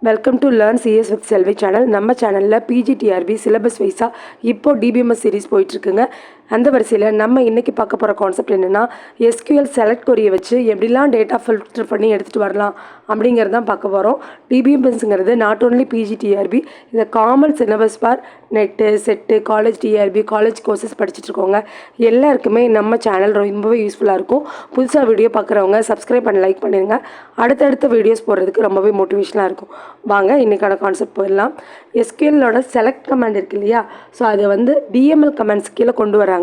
Welcome to learn CS with Selvi channel. நம்ம சேனலில் PGTRB syllabus வைஸாக இப்போ டிபிஎம்எஸ் சீரிஸ் போயிட்டுருக்குங்க. அந்த வரிசையில் நம்ம இன்றைக்கி பார்க்க போகிற கான்செப்ட் என்னென்னா, எஸ்கியூஎல் செலக்ட் கொரியை வச்சு எப்படிலாம் டேட்டா ஃபில்டர் பண்ணி எடுத்துகிட்டு வரலாம் அப்படிங்கிறது தான் பார்க்க போகிறோம். டிபிஎம்எஸ்ங்கிறது நாட் ஓன்லி பிஜிடிஆர்பி, இந்த common syllabus for net set college TRB college courses படிச்சுட்ருக்கோங்க. எல்லாருக்குமே நம்ம சேனல் ரொம்பவே யூஸ்ஃபுல்லாக இருக்கும். புதுசாக வீடியோ பார்க்குறவங்க சப்ஸ்கிரைப் பண்ணி லைக் பண்ணிடுங்க. அடுத்தடுத்த வீடியோஸ் போடுறதுக்கு ரொம்பவே மோட்டிவேஷனாக இருக்கும். வாங்க இன்றைக்கான கான்செப்ட் போயிடலாம். எஸ்கியூஎல்லோட செலக்ட் கமாண்ட் இருக்கு இல்லையா, ஸோ அதை வந்து டிஎம்எல் கமாண்ட்ஸ் கீழே கொண்டு வராங்க.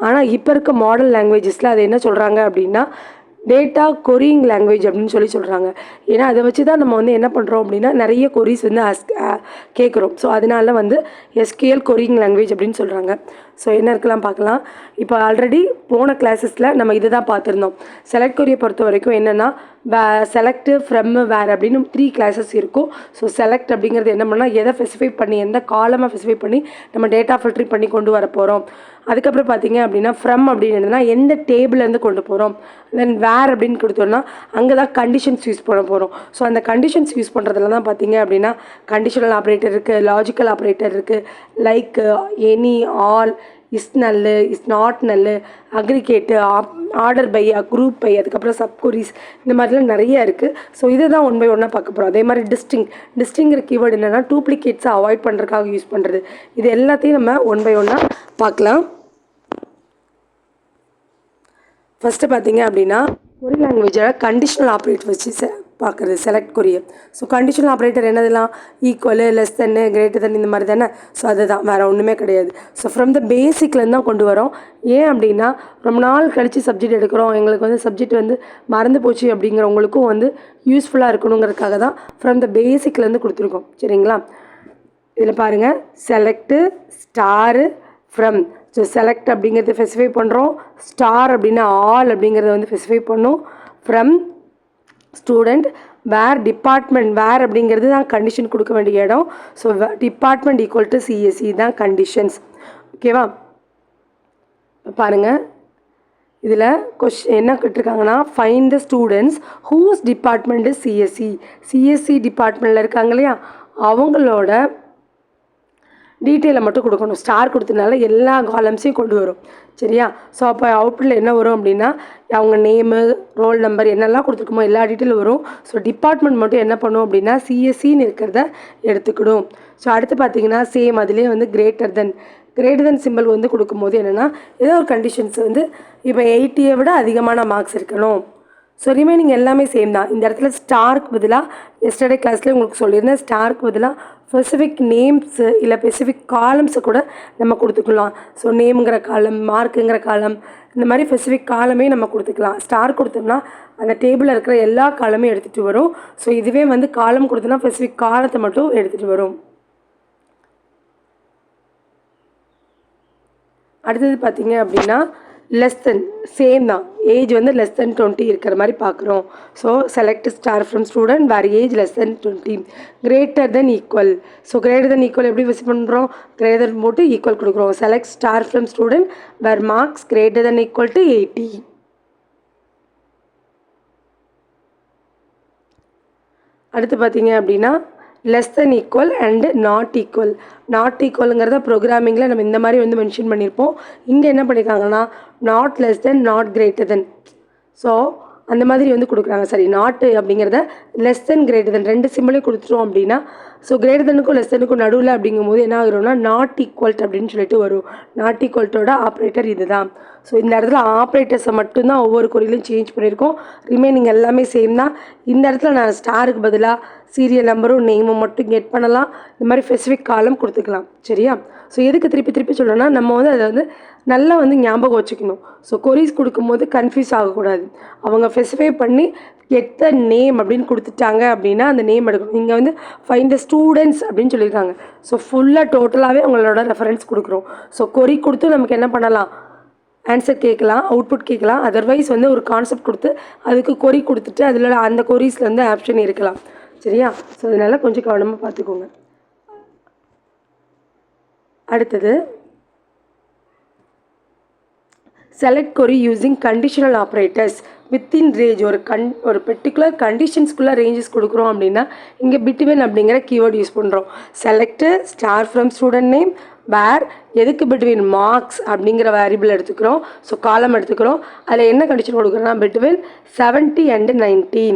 ஆனால் இப்போ இருக்க மாடல் லாங்குவேஜஸில் அது என்ன சொல்கிறாங்க அப்படின்னா, டேட்டா கொரியிங் லாங்குவேஜ் அப்படின்னு சொல்கிறாங்க. ஏன்னா அதை வச்சு தான் நம்ம வந்து என்ன பண்ணுறோம் அப்படின்னா, நிறைய கொரிஸ் வந்து கேட்குறோம். ஸோ அதனால வந்து எஸ்கியூஎல் கொரியிங் லாங்குவேஜ் அப்படின்னு சொல்கிறாங்க. ஸோ என்ன இருக்கலாம் பார்க்கலாம். இப்போ ஆல்ரெடி போன கிளாஸஸில் நம்ம இதை தான் பார்த்துருந்தோம். செலக்ட் கொரியை பொறுத்த வரைக்கும் என்னென்னா, செலக்ட் ஃப்ரம் வேர் அப்படின்னு 3 கிளாஸஸ் இருக்கும். ஸோ செலக்ட் அப்படிங்கிறது என்ன பண்ணால், எதை ஸ்பெசிஃபை பண்ணி எந்த காலமாக ஸ்பெசிஃபை பண்ணி நம்ம டேட்டா ஃபில்டர் பண்ணி கொண்டு வர போகிறோம். அதுக்கப்புறம் பார்த்தீங்க அப்படின்னா, ஃப்ரம் அப்படின்னு என்னன்னா எந்த டேபிள்லேருந்து கொண்டு போகிறோம். தென் வேர் அப்படின்னு கொடுத்தோம்னா அங்கே தான் கண்டிஷன்ஸ் யூஸ் பண்ண போகிறோம். ஸோ அந்த கண்டிஷன்ஸ் யூஸ் பண்ணுறதுல தான் பார்த்தீங்க அப்படின்னா, கண்டிஷனல் ஆப்ரேட்டர் இருக்குது, லாஜிக்கல் ஆப்ரேட்டர் இருக்குது, like, any, all, is null, is not null, aggregate, order by, group by, அதுக்கப்புறம் சப்கொரிஸ், இந்த மாதிரிலாம் நிறைய இருக்குது. ஸோ இதை தான் ஒன் பை ஒன்னாக பார்க்க போகிறோம். அதே மாதிரி டிஸ்டிங்கிற கீவேர்டு என்னென்னா, டூப்ளிகேட்ஸை அவாய்ட் பண்ணுறதுக்காக யூஸ் பண்ணுறது. இது எல்லாத்தையும் நம்ம ஒன் பை ஒன்னாக பார்க்கலாம். ஃபஸ்ட்டு பார்த்தீங்க அப்படின்னா, கொரி லாங்குவேஜோட கண்டிஷனல் ஆப்ரேட்டர் வச்சு பார்க்குறது செலக்ட் கொரியை. ஸோ கண்டிஷனல் ஆப்ரேட்டர் என்னதெல்லாம், equal, less than, greater than, இந்த மாதிரி தானே. ஸோ அதுதான், வேறு ஒன்றுமே கிடையாது. ஸோ ஃப்ரம் த பேசிக்லேருந்து தான் கொண்டு வரோம். ஏன் அப்படின்னா, ரொம்ப நாள் கழித்து சப்ஜெக்ட் எடுக்கிறோம், எங்களுக்கு வந்து சப்ஜெக்ட் வந்து மறந்து போச்சு அப்படிங்கிறவங்களுக்கும் வந்து யூஸ்ஃபுல்லாக இருக்கணுங்கிறதுக்காக தான் ஃப்ரம் த பேசிக்லேருந்து கொடுத்துருக்கோம். சரிங்களா? இதில் பாருங்கள், select, star, from. So select அப்படிங்கிறத ஸ்பெசிஃபை பண்ணுறோம். ஸ்டார் அப்படின்னா ஆல் அப்படிங்கிறத வந்து ஸ்பெசிஃபை பண்ணோம். From student, where department, where அப்படிங்கிறது தான் கண்டிஷன் கொடுக்க வேண்டிய இடம். So department equal to CSC தான் கண்டிஷன்ஸ். ஓகேவா? பாருங்கள், இதில் என்ன கேட்டிருக்காங்கன்னா, find the students whose department CSC. CSC டிபார்ட்மெண்ட்டில் இருக்காங்க இல்லையா, அவங்களோட டீட்டெயிலை மட்டும் கொடுக்கணும். ஸ்டார் கொடுத்ததுனால எல்லா காலம்ஸையும் கொண்டு வரும். சரியா? ஸோ அப்போ அவுட்புட்டில் என்ன வரும் அப்படின்னா, அவங்க நேமு, ரோல் நம்பர் என்னெல்லாம் கொடுத்துருக்கோமோ எல்லா டீட்டெயிலும் வரும். ஸோ டிபார்ட்மெண்ட் மட்டும் என்ன பண்ணும் அப்படின்னா, சிஎஸ்சின்னு இருக்கிறத எடுத்துக்கிடும். ஸோ அடுத்து பார்த்தீங்கன்னா, சேம் அதிலே வந்து கிரேட்டர் தென் சிம்பிள் வந்து கொடுக்கும்போது என்னென்னா, ஏதோ ஒரு கண்டிஷன்ஸ் வந்து இப்போ 80 விட அதிகமான மார்க்ஸ் இருக்கணும். ஸோ ரிமைனிங் எல்லாமே சேம் தான். இந்த இடத்துல ஸ்டாருக்கு பதிலாக எஸ்டர்டே கிளாஸ்லேயே உங்களுக்கு சொல்லியிருந்தேன், ஸ்டாருக்கு பதிலாக ஸ்பெசிஃபிக் நேம்ஸு இல்லை ஸ்பெசிஃபிக் காலம்ஸை கூட நம்ம கொடுத்துக்கலாம். ஸோ நேமுங்கிற காலம், மார்க்குங்கிற காலம், இந்த மாதிரி ஸ்பெசிஃபிக் காலமே நம்ம கொடுத்துக்கலாம். ஸ்டார் கொடுத்தோம்னா அந்த டேபிளில் இருக்கிற எல்லா காலமே எடுத்துகிட்டு வரும். ஸோ இதுவே வந்து காலம் கொடுத்தோன்னா ஸ்பெசிஃபிக் காலத்தை மட்டும் எடுத்துகிட்டு வரும். அடுத்தது பார்த்தீங்க அப்படின்னா, லெஸ் தென், சேம் தான், ஏஜ் வந்து லெஸ் தென் 20 இருக்கிற மாதிரி பார்க்குறோம். So select star from student where age less than 20, greater than equal. So greater than equal எப்படி விசிட் பண்ணுறோம், கிரேட்டர் போட்டு ஈக்குவல் கொடுக்குறோம். Select star from student where marks greater than equal to 80. அடுத்து பார்த்தீங்க அப்படின்னா, less than equal and not equal. Not ஈக்குவலுங்கிறத ப்ரோக்ராமிங்கில் நம்ம இந்த மாதிரி வந்து மென்ஷன் பண்ணியிருப்போம். இங்கே என்ன பண்ணியிருக்காங்கன்னா, not less than, not greater than. So அந்த மாதிரி வந்து கொடுக்குறாங்க. சரி, நாட்டு அப்படிங்கிறத லெஸ் தென் கிரேட்டர் தென் ரெண்டு சிம்பிளையும் கொடுத்துட்டோம் அப்படின்னா, ஸோ கிரேட்டர் தென்னுக்கும் லெஸ் தென்னுக்கும் நடுவில் அப்படிங்கும்போது என்ன ஆகுறோம்னா, நாட் ஈக்குவல்ட் அப்படின்னு சொல்லிட்டு வரும். நாட் ஈக்குவல்ட்டோட ஆப்ரேட்டர் இது தான். ஸோ இந்த இடத்துல ஆப்ரேட்டர்ஸை மட்டும்தான் ஒவ்வொரு கொரியிலும் சேஞ்ச் பண்ணியிருக்கோம். ரிமைனிங் எல்லாமே சேம் தான். இந்த இடத்துல நான் ஸ்டாருக்கு பதிலாக சீரியல் நம்பரும் நேமும் மட்டும் கெட் பண்ணலாம். இந்த மாதிரி ஸ்பெசிஃபிக் காலம் கொடுத்துக்கலாம். சரியா? ஸோ எதுக்கு திருப்பி சொல்லணும்னா, நம்ம வந்து அதை வந்து நல்லா வந்து ஞாபகம் வச்சுக்கணும். ஸோ கொரிஸ் கொடுக்கும்போது கன்ஃபியூஸ் ஆகக்கூடாது. அவங்க ஸ்பெசிஃபை பண்ணி கெட் த நேம் அப்படின்னு கொடுத்துட்டாங்க அப்படின்னா அந்த நேம் எடுக்கணும். இங்கே வந்து ஃபைண்ட் த ஸ்டூடெண்ட்ஸ் அப்படின்னு சொல்லியிருக்காங்க. ஸோ ஃபுல்லாக டோட்டலாகவே அவங்களோட ரெஃபரன்ஸ் கொடுக்குறோம். ஸோ கொரி கொடுத்து நமக்கு என்ன பண்ணலாம், ஆன்சர் கேட்கலாம், அவுட்புட் கேட்கலாம். அதர்வைஸ் வந்து ஒரு கான்செப்ட் கொடுத்து அதுக்கு கொரி கொடுத்துட்டு அதில் அந்த கொரிஸில் வந்து ஆப்ஷன் இருக்கலாம். சரியா? ஸோ அதனால் கொஞ்சம் கவனமாக பார்த்துக்கோங்க. அடுத்தது select query using conditional operators within range ஒரு பெர்டிகுலர் கண்டிஷன்ஸ்குள்ளே ரேஞ்சஸ் கொடுக்குறோம் அப்படின்னா இங்கே பிட்வீன் அப்படிங்கிற கீவேர்டு யூஸ் பண்ணுறோம். Select star from student name where எதுக்கு பிட்வீன் மார்க்ஸ் அப்படிங்கிற வேரியபிள் எடுத்துக்கிறோம். ஸோ காலம் எடுத்துக்கிறோம். அதில் என்ன கண்டிஷன் கொடுக்குறோன்னா பிட்வீன் 70 and 19.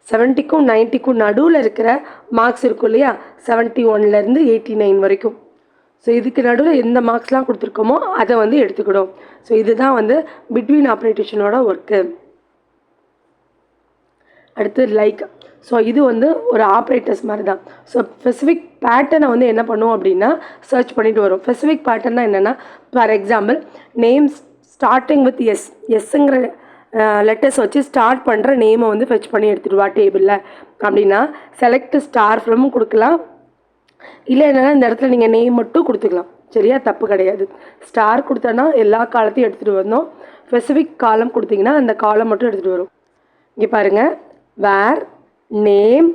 70க்கும் 90க்கும் நடுவில் இருக்கிற மார்க்ஸ் இருக்கும் இல்லையா, 71லேருந்து 89 வரைக்கும். ஸோ இதுக்கு நடுவில் எந்த மார்க்ஸ்லாம் கொடுத்துருக்கோமோ அதை வந்து எடுத்துக்கிடும். ஸோ இதுதான் வந்து பிட்வீன் ஆப்ரேட்டேஷனோட ஒர்க்கு. அடுத்து லைக். ஸோ இது வந்து ஒரு ஆப்ரேட்டர்ஸ் மாதிரி தான். ஸோ ஸ்பெசிஃபிக் பேட்டர்னை வந்து என்ன பண்ணுவோம் அப்படின்னா சர்ச் பண்ணிட்டு வரும். ஸ்பெசிஃபிக் பேட்டர்னா என்னென்னா, for example names starting with எஸ்ஸுங்கிற லெட்டர்ஸ் வச்சு ஸ்டார்ட் பண்ணுற நேமை வந்து ஃபெச் பண்ணி எடுத்துகிட்டு வா டேபிளில் அப்படின்னா செலக்ட் ஸ்டார் ஃப்ரம்மும் கொடுக்கலாம். இல்லை என்னென்னா இந்த இடத்துல நீங்கள் நேம் மட்டும் கொடுத்துக்கலாம். சரியா, தப்பு கிடையாது. ஸ்டார் கொடுத்தோன்னா எல்லா காலத்தையும் எடுத்துகிட்டு வந்தோம். ஸ்பெசிஃபிக் காலம் கொடுத்தீங்கன்னா அந்த காலம் மட்டும் எடுத்துகிட்டு வரும். இங்கே பாருங்கள், வேர் நேம்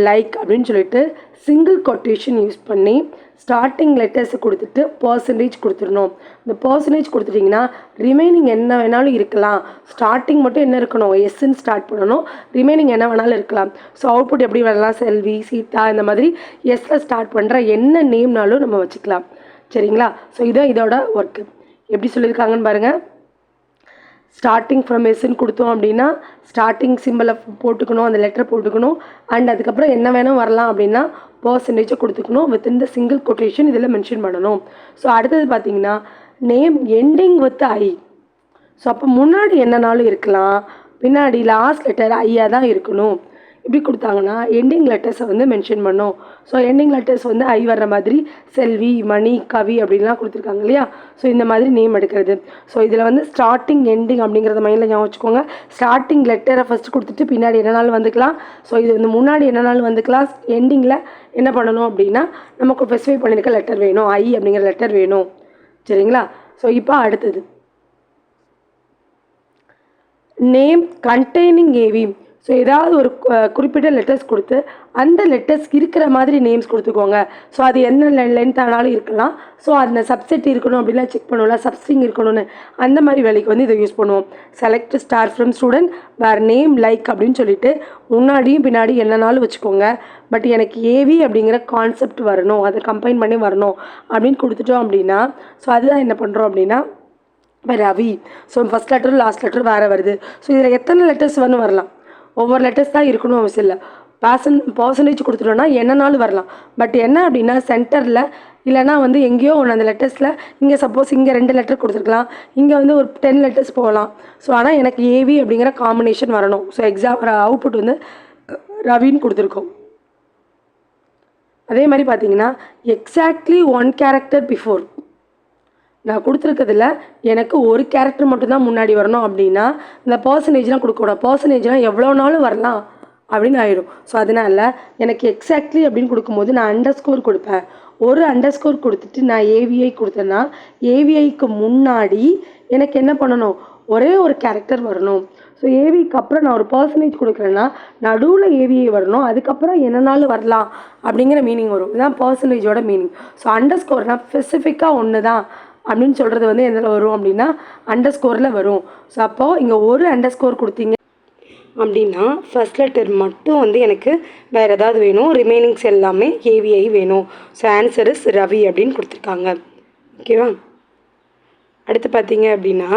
லைக் அப்படின்னு சொல்லிட்டு சிங்கிள் கொட்டேஷன் யூஸ் பண்ணி ஸ்டார்டிங் லெட்டர்ஸை கொடுத்துட்டு பர்சன்டேஜ் கொடுத்துடணும். இந்த பர்சன்டேஜ் கொடுத்துட்டிங்கன்னா ரிமைனிங் என்ன வேணாலும் இருக்கலாம். ஸ்டார்டிங் மட்டும் என்ன இருக்கணும், எஸ்ன்னு ஸ்டார்ட் பண்ணணும். ரிமைனிங் என்ன வேணாலும் இருக்கலாம். ஸோ அவுட்புட் எப்படி வரலாம், செல்வி, சீதா, இந்த மாதிரி எஸ்ஸில் ஸ்டார்ட் பண்ணுற என்ன நேம்னாலும் நம்ம வச்சுக்கலாம். சரிங்களா. ஸோ இதான் இதோட ஒர்க்கு. எப்படி சொல்லியிருக்காங்கன்னு பாருங்கள். ஸ்டார்டிங் ஃப்ரம் எஸ்ன்னு கொடுத்தோம் அப்படின்னா ஸ்டார்டிங் சிம்பிளை போட்டுக்கணும், அந்த லெட்டரை போட்டுக்கணும். அண்ட் அதுக்கப்புறம் என்ன வேணும் வரலாம் அப்படின்னா பர்சன்டேஜை கொடுத்துக்கணும். வித்தின் த சிங்கிள் கொட்டேஷன் இதில் மென்ஷன் பண்ணணும். ஸோ அடுத்தது பார்த்தீங்கன்னா name ending with I. So அப்போ முன்னாடி என்னனாலும் இருக்கலாம், பின்னாடி லாஸ்ட் லெட்டர் ஐயா தான் இருக்கணும். இப்படி கொடுத்தாங்கன்னா எண்டிங் லெட்டர்ஸை வந்து மென்ஷன் பண்ணோம். ஸோ எண்டிங் லெட்டர்ஸ் வந்து ஐ வர்ற மாதிரி செல்வி, மணி, கவி அப்படின்லாம் கொடுத்துருக்காங்க இல்லையா. ஸோ இந்த மாதிரி நேம் எடுக்கிறது. ஸோ இதில் வந்து ஸ்டார்டிங் எண்டிங் அப்படிங்கிறத மைண்டில் ஞாபகம் வச்சுக்கோங்க. ஸ்டார்டிங் லெட்டரை ஃபஸ்ட்டு கொடுத்துட்டு பின்னாடி என்னனாலும் வந்துக்கலாம். ஸோ இது வந்து முன்னாடி என்னனாலும் வந்துக்கலாம். எண்டிங்கில் என்ன பண்ணணும் அப்படின்னா நமக்கு ஸ்பெசிஃபை பண்ணியிருக்க லெட்டர் வேணும், ஐ அப்படிங்கிற லெட்டர் வேணும். சரிங்களா. ஸோ இப்போ அடுத்தது நேம் கண்டெய்னிங் ஏவி. ஸோ ஏதாவது ஒரு குறிப்பிட்ட லெட்டர்ஸ் கொடுத்து அந்த லெட்டர்ஸ் இருக்கிற மாதிரி நேம்ஸ் கொடுத்துக்கோங்க. ஸோ அது என்ன லென்த் ஆனாலும் இருக்கலாம். ஸோ அந்த சப்செட் இருக்கணும் அப்படிலாம் செக் பண்ணுவோம்ல, சப்ஸ்ட்ரிங் இருக்கணும்னு, அந்த மாதிரி வேலைக்கு வந்து இதை யூஸ் பண்ணுவோம். Select star from student where name like அப்படின்னு சொல்லிட்டு முன்னாடியும் பின்னாடி என்னன்னாலும் வச்சுக்கோங்க. பட் எனக்கு ஏவி அப்படிங்கிற கான்செப்ட் வரணும், அதை கம்பைன் பண்ணி வரணும் அப்படின்னு கொடுத்துட்டோம் அப்படின்னா ஸோ அதுதான் என்ன பண்ணுறோம் அப்படின்னா இப்போ ரவி. ஸோ ஃபஸ்ட் லெட்டரும் லாஸ்ட் லெட்டரும் வேறு வருது. ஸோ இதில் எத்தனை லெட்டர்ஸ் வேணும் வரலாம், ஒவ்வொரு லெட்டர்ஸ் தான் இருக்கணும் அவசியம் இல்லை. பர்சன்டேஜ் கொடுத்துட்டோன்னா என்னன்னாலும் வரலாம். பட் என்ன அப்படின்னா சென்டரில் இல்லைனா வந்து எங்கேயோ ஒன்று அந்த லெட்டர்ஸில் இங்கே சப்போஸ் இங்கே 2 லெட்டர் கொடுத்துருக்கலாம், இங்கே வந்து ஒரு 10 லெட்டர்ஸ் போகலாம். ஸோ ஆனால் எனக்கு ஏவி அப்படிங்கிற காம்பினேஷன் வரணும். ஸோ அவுட்புட் வந்து ரவின்னு கொடுத்துருக்கோம். அதே மாதிரி பார்த்தீங்கன்னா எக்ஸாக்ட்லி 1 கேரக்டர் பிஃபோர். நான் கொடுத்துருக்கிறதுல எனக்கு ஒரு கேரக்டர் மட்டும்தான் முன்னாடி வரணும் அப்படின்னா இந்த பர்சன்டேஜ்லாம் கொடுக்கக்கூடாது. பர்சன்டேஜ்லாம் எவ்வளோ நாளும் வரலாம் அப்படின்னு ஆயிடும். ஸோ அதனால் எனக்கு எக்ஸாக்ட்லி அப்படின்னு கொடுக்கும்போது நான் அண்டர்ஸ்கோர் கொடுப்பேன். ஒரு அண்டர்ஸ்கோர் கொடுத்துட்டு நான் ஏவிஐ கொடுத்தேன்னா ஏவிஐக்கு முன்னாடி எனக்கு என்ன பண்ணணும், ஒரே ஒரு கேரக்டர் வரணும். ஸோ ஏவிக்கு அப்புறம் நான் ஒரு பர்சன்டேஜ் கொடுக்குறேன்னா நடுவில் ஏவிஐ வரணும், அதுக்கப்புறம் என்னன்னாலும் வரலாம் அப்படிங்கிற மீனிங் வரும். இதுதான் பர்சன்டேஜோட மீனிங். ஸோ அண்டர்ஸ்கோர்னால் ஸ்பெசிஃபிக்காக ஒன்று தான் அப்படின்னு சொல்கிறது வந்து எதில் வரும் அப்படின்னா அண்டர்ஸ்கோரில் வரும். ஸோ அப்போது இங்கே ஒரு அண்டர்ஸ்கோர் கொடுத்தீங்க அப்படின்னா ஃபர்ஸ்ட் லெட்டர் மட்டும் வந்து எனக்கு வேறு ஏதாவது வேணும், ரிமைனிங்ஸ் எல்லாமே ஏவிஐ வேணும். ஸோ ஆன்சர் இஸ் ரவி அப்படின்னு கொடுத்துருக்காங்க. ஓகேவா. அடுத்து பார்த்தீங்க அப்படின்னா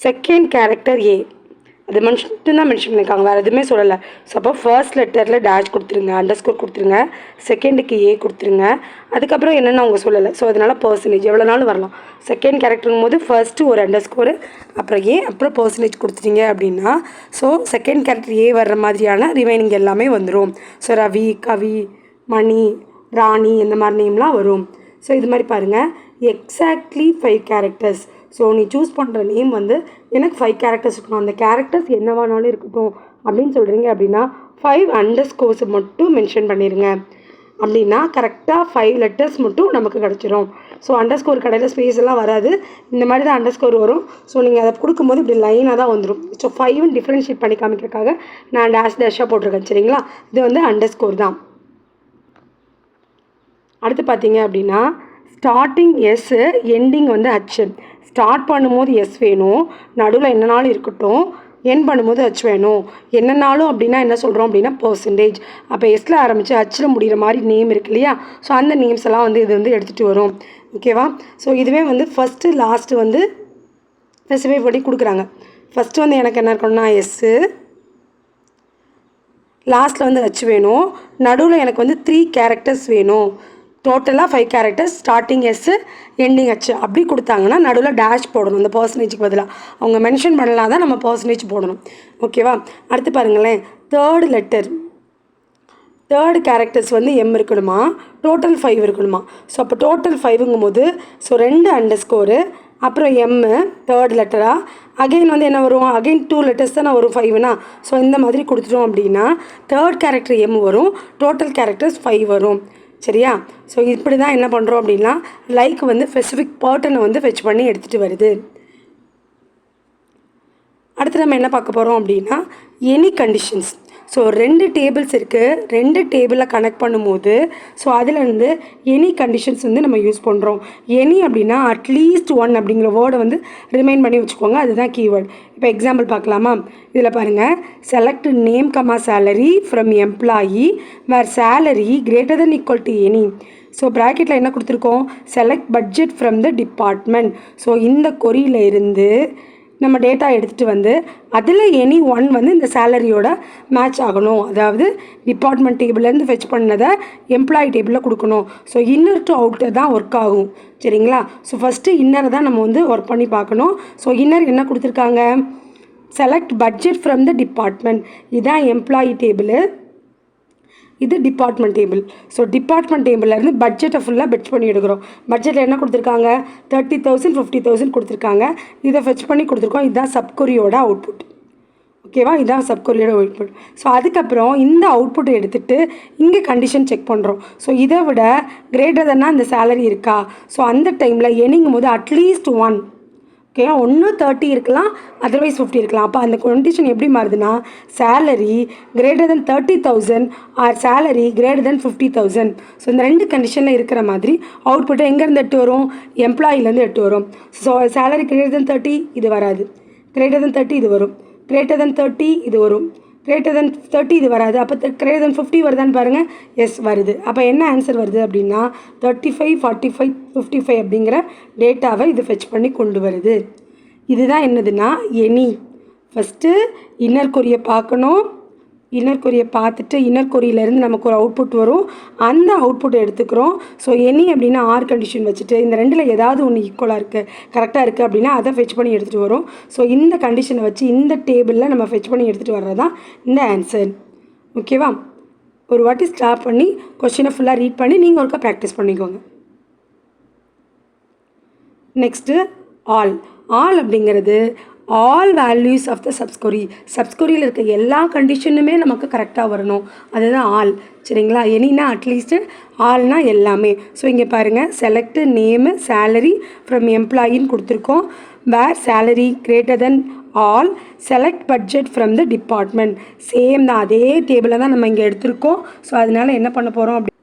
செகண்ட் கேரக்டர் ஏ, அது மட்டும் தான் மென்ஷன் பண்ணியிருக்காங்க, வேறு எதுவுமே சொல்லலை. ஸோ அப்போ ஃபர்ஸ்ட் லெட்டரில் டேஷ் கொடுத்துருங்க, அண்டர்ஸ்கோர் கொடுத்துருங்க, செகண்டுக்கு ஏ கொடுத்துருங்க, அதுக்கப்புறம் என்னென்னு அவங்க சொல்லலை. ஸோ அதனால் பர்சன்டேஜ் எவ்வளோ நாளும் வரலாம். செகண்ட் கேரக்டருங்கும் போது ஃபர்ஸ்ட்டு ஒரு அண்டர்ஸ்கோரு, அப்புறம் ஏ, அப்புறம் பர்சன்டேஜ் கொடுத்துட்டீங்க அப்படின்னா ஸோ செகண்ட் கேரக்டர் ஏ வர்ற மாதிரியான ரிமைனிங் எல்லாமே வந்துடும். ஸோ ரவி, கவி, மணி, ராணி இந்த மாதிரி நேம்லாம் வரும். ஸோ இது மாதிரி பாருங்கள், எக்ஸாக்ட்லி 5 கேரக்டர்ஸ். ஸோ நீ சூஸ் பண்ணுற நேம் வந்து எனக்கு 5 கேரக்டர்ஸ் இருக்கணும், அந்த கேரக்டர்ஸ் என்னவானாலும் இருக்கட்டும் அப்படின்னு சொல்கிறீங்க அப்படின்னா 5 அண்டர்ஸ்கோர்ஸ் மட்டும் மென்ஷன் பண்ணிடுங்க. அப்படின்னா கரெக்டாக 5 லெட்டர்ஸ் மட்டும் நமக்கு கிடச்சிரும். ஸோ அண்டர்ஸ்கோர் கடையில் ஸ்பேஸ் எல்லாம் வராது, இந்த மாதிரி தான் அண்டர்ஸ்கோர் வரும். ஸோ நீங்கள் அதை கொடுக்கும்போது இப்படி லைனாக தான் வந்துடும். ஸோ 5 டிஃப்ரென்ஷியேட் பண்ணி காமிக்கிறதுக்காக நான் டேஷாக போட்டிருக்கேன். சரிங்களா. இது வந்து அண்டர்ஸ்கோர் தான். அடுத்து பார்த்தீங்க அப்படின்னா ஸ்டார்டிங் எஸ், எண்டிங் வந்து ஹச். ஸ்டார்ட் பண்ணும்போது எஸ் வேணும், நடுவில் என்னனாலும் இருக்கட்டும், என் பண்ணும்போது ஹச் வேணும். என்னன்னாலும் அப்படின்னா என்ன சொல்கிறோம் அப்படின்னா பர்சன்டேஜ். அப்போ எஸ்ல ஆரம்பித்து ஹச்சில் முடிகிற மாதிரி நேம் இருக்கு இல்லையா, ஸோ அந்த நேம்ஸ் எல்லாம் வந்து இது வந்து எடுத்துகிட்டு வரும். ஓகேவா? ஸோ இதுவே வந்து ஃபஸ்ட்டு லாஸ்ட்டு வந்து ஸ்பெசிஃபை பண்ணி கொடுக்குறாங்க. ஃபஸ்ட்டு வந்து எனக்கு என்ன இருக்கணும்னா எஸ்ஸு, லாஸ்ட்டில் வந்து ஹச் வேணும், நடுவில் எனக்கு வந்து 3 கேரக்டர்ஸ் வேணும், டோட்டலாக 5 characters, starting S ending H அப்படி கொடுத்தாங்கன்னா நடுவில் டேஷ் போடணும். இந்த பர்சன்டேஜுக்கு பதிலாக அவங்க மென்ஷன் பண்ணலாம் தான் நம்ம பர்சன்டேஜ் போடணும். ஓகேவா? அடுத்து பாருங்களேன், தேர்டு கேரக்டர்ஸ் வந்து எம் இருக்கணுமா, டோட்டல் 5 இருக்கணுமா. ஸோ அப்போ டோட்டல் 5ங்கும் போது ஸோ 2 அண்டர்ஸ்கோரு அப்புறம் எம்மு தேர்ட் லெட்டராக அகெயின் வந்து என்ன வரும், அகெயின் 2 லெட்டர்ஸ் தான் வரும் 5னா. ஸோ இந்த மாதிரி கொடுத்துட்டோம் அப்படின்னா தேர்ட் கேரக்டர் எம் வரும், டோட்டல் கேரக்டர்ஸ் 5 வரும். சரியா? ஸோ இப்படி தான் என்ன பண்ணுறோம் அப்படின்னா லைக் வந்து ஸ்பெசிஃபிக் பேட்டர்னை வந்து ஃபெச் பண்ணி எடுத்துகிட்டு வருது. அடுத்து நம்ம என்ன பார்க்க போகிறோம் அப்படின்னா எனி கண்டிஷன்ஸ். ஸோ 2 டேபிள்ஸ் இருக்குது, 2 டேபிளில் கனெக்ட் பண்ணும்போது ஸோ அதிலேருந்து எனி கண்டிஷன்ஸ் வந்து நம்ம யூஸ் பண்ணுறோம். எனி அப்படின்னா அட்லீஸ்ட் 1 அப்படிங்கிற வேர்டை வந்து ரிமைண்ட் பண்ணி வச்சுக்கோங்க, அதுதான் கீவேர்டு. இப்போ எக்ஸாம்பிள் பார்க்கலாமா? இதில் பாருங்கள், select name comma salary from employee where salary greater than equal to any. So ப்ராக்கெட்டில் என்ன கொடுத்துருக்கோம், select budget from the department. So இந்த கொரியில் இருந்து நம்ம டேட்டா எடுத்துகிட்டு வந்து அதில் எனி 1 வந்து இந்த சேலரியோட மேட்ச் ஆகணும். அதாவது டிபார்ட்மெண்ட் டேபிள்லேருந்து ஃபெச் பண்ணதை எம்ப்ளாயி டேபிளில் கொடுக்கணும். ஸோ இன்னர் டு அவுட்டர் தான் ஒர்க் ஆகும். சரிங்களா? ஸோ ஃபஸ்ட்டு இன்னரை தான் நம்ம வந்து ஒர்க் பண்ணி பார்க்கணும். ஸோ இன்னர் என்ன கொடுத்துருக்காங்க, select budget from the department. இதுதான் எம்ப்ளாயி டேபிள், இது டிபார்ட்மெண்ட் டேபிள். ஸோ டிபார்ட்மெண்ட் டேபிள்லேருந்து பட்ஜெட்டை ஃபுல்லாக பெட்ச் பண்ணி எடுக்கிறோம். பட்ஜெட்டில் என்ன கொடுத்துருக்காங்க, 30,000 50,000 கொடுத்துருக்காங்க. இதை ஃபெச் பண்ணி கொடுத்துருக்கோம். இதுதான் சப்கொரியோட அவுட்புட். ஓகேவா? இதுதான் சப்கொரியோட அவுட்புட். ஸோ அதுக்கப்புறம் இந்த அவுட்புட்டை எடுத்துகிட்டு இங்கே கண்டிஷன் செக் பண்ணுறோம். ஸோ இதை விட கிரேட்டர் தென்னா இந்த சேலரி இருக்கா. ஸோ அந்த டைமில் எனிங்கும் போது அட்லீஸ்ட் 1. ஓகே, ஒன்று 30 இருக்கலாம், அதர்வைஸ் 50 இருக்கலாம். அப்போ அந்த கண்டிஷன் எப்படி மாறுதுன்னா salary greater than 30,000 or salary greater than 50,000. So இந்த 2 கண்டிஷனில் இருக்கிற மாதிரி அவுட்புட்டை எங்கேருந்து எட்டு வரும், எம்ப்ளாயிலேருந்து எட்டு வரும். ஸோ சேலரி கிரேட்டர் தென் 30 இது வராது, கிரேட்டர் தென் 30 இது வரும், கிரேட்டர் தென் 30 இது வரும், கிரேட்டர் தென் 30 இது வராது. அப்போ கிரேட்டர் தென் 50 வருதான்னு பாருங்கள், எஸ் வருது. அப்போ என்ன ஆன்சர் வருது அப்படின்னா 35 45 55 அப்படிங்கிற டேட்டாவை இது ஃபெச் பண்ணி கொண்டு வருது. இதுதான் என்னதுன்னா எனி. ஃபஸ்ட்டு இன்னர் கொரியை பார்க்கணும், இன்னர் கொரியை பார்த்துட்டு இன்னர் கொரியிலேருந்து நமக்கு ஒரு அவுட்புட் வரும், அந்த அவுட்புட்டை எடுத்துக்கிறோம். ஸோ எனி அப்படின்னா ஆர் கண்டிஷன் வச்சுட்டு இந்த 2ல் ஏதாவது ஒன்று ஈக்குவலாக இருக்குது கரெக்டாக இருக்குது அப்படின்னா அதை ஃபெச் பண்ணி எடுத்துகிட்டு வரும். ஸோ இந்த கண்டிஷனை வச்சு இந்த டேபிளில் நம்ம ஃபெச் பண்ணி எடுத்துகிட்டு வர்றது தான் இந்த ஆன்சர். ஓகேவா? ஒரு வாட்டி ஸ்டாப் பண்ணி கொஸ்டினை ஃபுல்லாக ரீட் பண்ணி நீங்கள் ஒருக்கா ப்ராக்டிஸ் பண்ணிக்கோங்க. நெக்ஸ்ட்டு ஆல் அப்படிங்கிறது ஆல் வேல்யூஸ் ஆஃப் த சப்ஸ்கொரியில் இருக்க எல்லா கண்டிஷனுமே நமக்கு கரெக்டாக வரணும், அதுதான் ஆல். சரிங்களா? எனினா அட்லீஸ்ட்டு, ஆல்னா எல்லாமே. ஸோ இங்கே பாருங்கள், செலக்ட் நேமு சேலரி ஃப்ரம் எம்ப்ளாயின்னு கொடுத்துருக்கோம். Where salary greater than all, select budget from the department. Same தான், அதே டேபிளில் தான் நம்ம இங்கே எடுத்திருக்கோம். ஸோ அதனால் என்ன பண்ண போகிறோம் அப்படி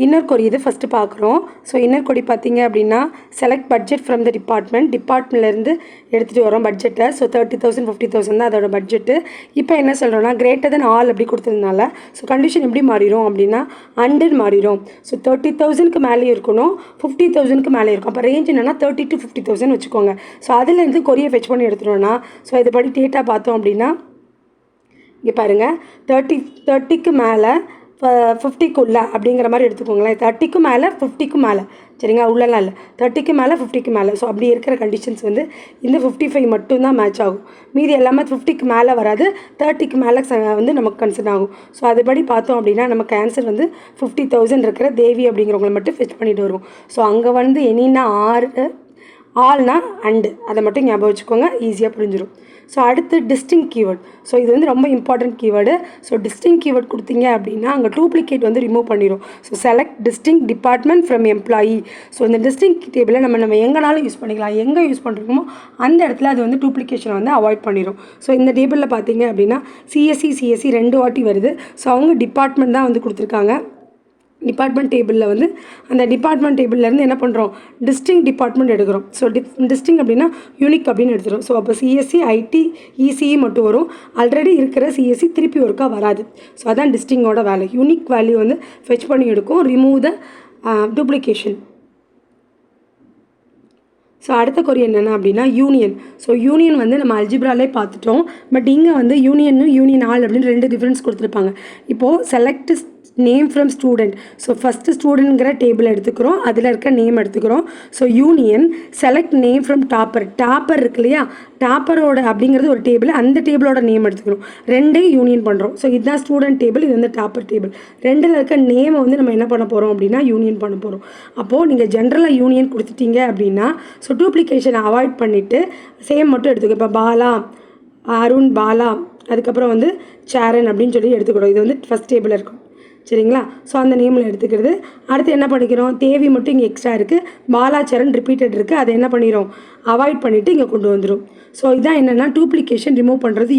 இன்னர் கொரி இது ஃபஸ்ட்டு பார்க்குறோம். ஸோ இன்னர் கொரி பார்த்தீங்க அப்படின்னா செலக்ட் பட்ஜெட் ஃப்ரம் த டிபார்ட்மெண்ட்லேருந்து எடுத்துகிட்டு வரோம் பட்ஜெட்டை. ஸோ 30,000 50,000 தான் அதோட பட்ஜெட்டு. இப்போ என்ன சொல்கிறோன்னா கிரேட்டர் தென் ஆல் அப்படி கொடுத்ததுனால ஸோ கண்டிஷன் எப்படி மாறிடும் அப்படின்னா அண்டுன்னு மாறிடும். ஸோ 30,000க்கு மேலே இருக்கணும், 50,000க்கு மேலே இருக்கும். அப்போ ரேஞ்ச் என்னென்னா 30 to 50,000 வச்சுக்கோங்க. ஸோ அதுலேருந்து கொரியை ஃபெச் பண்ணி எடுத்துட்டோம்னா ஸோ இதுபடி டேட்டா பார்த்தோம் அப்படின்னா இங்கே பாருங்கள் 30க்கு மேலே 50க்குள்ளே அப்படிங்கிற மாதிரி எடுத்துக்கோங்களேன். 30க்கு மேலே 50க்கு மேலே, சரிங்களா? உள்ளலாம் இல்லை, 30க்கு மேலே 50க்கு மேலே. ஸோ அப்படி இருக்கிற கண்டிஷன்ஸ் வந்து இந்த 55 மட்டும்தான் மேட்ச் ஆகும். மீதி எல்லாமே 50க்கு மேலே வராது, 30க்கு மேலே வந்து நமக்கு கன்சிடர் ஆகும். ஸோ அதுபடி பார்த்தோம் அப்படின்னா நமக்கு ஆன்சர் வந்து 50,000 இருக்கிற தேவி அப்படிங்கிறவங்களை மட்டும் ஃபெச் பண்ணிட்டு வருவோம். ஸோ அங்கே வந்து எனின்னா ஆல்னா அண்டு, அதை மட்டும் ஞாபகம் வச்சுக்கோங்க, ஈஸியாக புரிஞ்சிடும். ஸோ அடுத்து டிஸ்டிங் கீவேர்ட். ஸோ இது வந்து ரொம்ப important keyword. So distinct keyword கொடுத்தீங்க அப்படின்னா அங்கே டூப்ளிகேட் வந்து ரிமூவ் பண்ணிடும். So select distinct department from employee. So இந்த டிஸ்டிங் டேபிளை நம்ம எங்கேனாலும் யூஸ் பண்ணிக்கலாம், எங்கே யூஸ் பண்ணுறோமோ அந்த இடத்துல அது வந்து டூப்ளிகேஷனை வந்து அவாய்ட் பண்ணிடும். ஸோ இந்த டேபிளில் பார்த்தீங்க அப்படின்னா சிஎஸ்சி 2 வாட்டி வருது. ஸோ அவங்க டிபார்ட்மெண்ட் தான் வந்து கொடுத்துருக்காங்க. டிபார்ட்மெண்ட் டேபிளில் வந்து அந்த டிபார்ட்மெண்ட் டேபிள்லேருந்து என்ன பண்ணுறோம், டிஸ்டிங் டிபார்ட்மெண்ட் எடுக்கிறோம். ஸோ டிஸ்டிங் அப்படின்னா யூனிக் அப்படின்னு எடுத்துகிறோம். ஸோ அப்போ சிஎஸ்சி, ஐடி, இசிஇ மட்டும் வரும். ஆல்ரெடி இருக்கிற சிஎஸ்சி திருப்பி ஒருக்கா வராது. ஸோ அதான் டிஸ்டிங்கோட வேலை. யூனிக் வேல்யூ வந்து ஃபெச் பண்ணி எடுக்கும். Remove the duplication. ஸோ அடுத்த கொரி என்னென்ன அப்படின்னா யூனியன். ஸோ யூனியன் வந்து நம்ம அல்ஜிப்ராலே பார்த்துட்டோம். பட் இங்கே வந்து யூனியன் ஆல் அப்படின்னு 2 டிஃப்ரென்ஸ் கொடுத்துருப்பாங்க. இப்போது select name from student. So first ஸ்டூடெண்ட்ங்கிற டேபிள் எடுத்துக்கிறோம், அதில் இருக்க நேம் எடுத்துக்கிறோம். So union select name from topper இருக்கு இல்லையா, டாப்பரோட அப்படிங்கிறது ஒரு டேபிள், அந்த டேபிளோட நேம் எடுத்துக்கிறோம். 2 யூனியன் பண்ணுறோம். ஸோ இதுதான் ஸ்டூடெண்ட் டேபிள், இது வந்து டாப்பர் டேபிள். 2ல் இருக்க நேமை வந்து நம்ம என்ன பண்ண போகிறோம் அப்படின்னா யூனியன் பண்ண போகிறோம். அப்போது நீங்கள் ஜென்ரலாக யூனியன் கொடுத்துட்டீங்க அப்படின்னா ஸோ டூப்ளிகேஷனை அவாய்ட் பண்ணிவிட்டு சேம் மட்டும் எடுத்துக்கோ. இப்போ பாலா, அருண், பாலா, அதுக்கப்புறம் வந்து சேரன் அப்படின்னு சொல்லி எடுத்துக்கிறோம். இது வந்து ஃபஸ்ட் டேபிளில் இருக்கும். சரிங்களா? ஸோ அந்த நேமில் எடுத்துக்கிறது. அடுத்து என்ன பண்ணிக்கிறோம், தேவி மட்டும் இங்கே எக்ஸ்ட்ரா இருக்குது, பாலாச்சரன் ரிப்பீட்டட் இருக்குது, அதை என்ன பண்ணிடும், அவாய்ட் பண்ணிவிட்டு இங்கே கொண்டு வந்துடும். ஸோ இதான் என்னென்னா டூப்ளிகேஷன் ரிமூவ் பண்ணுறது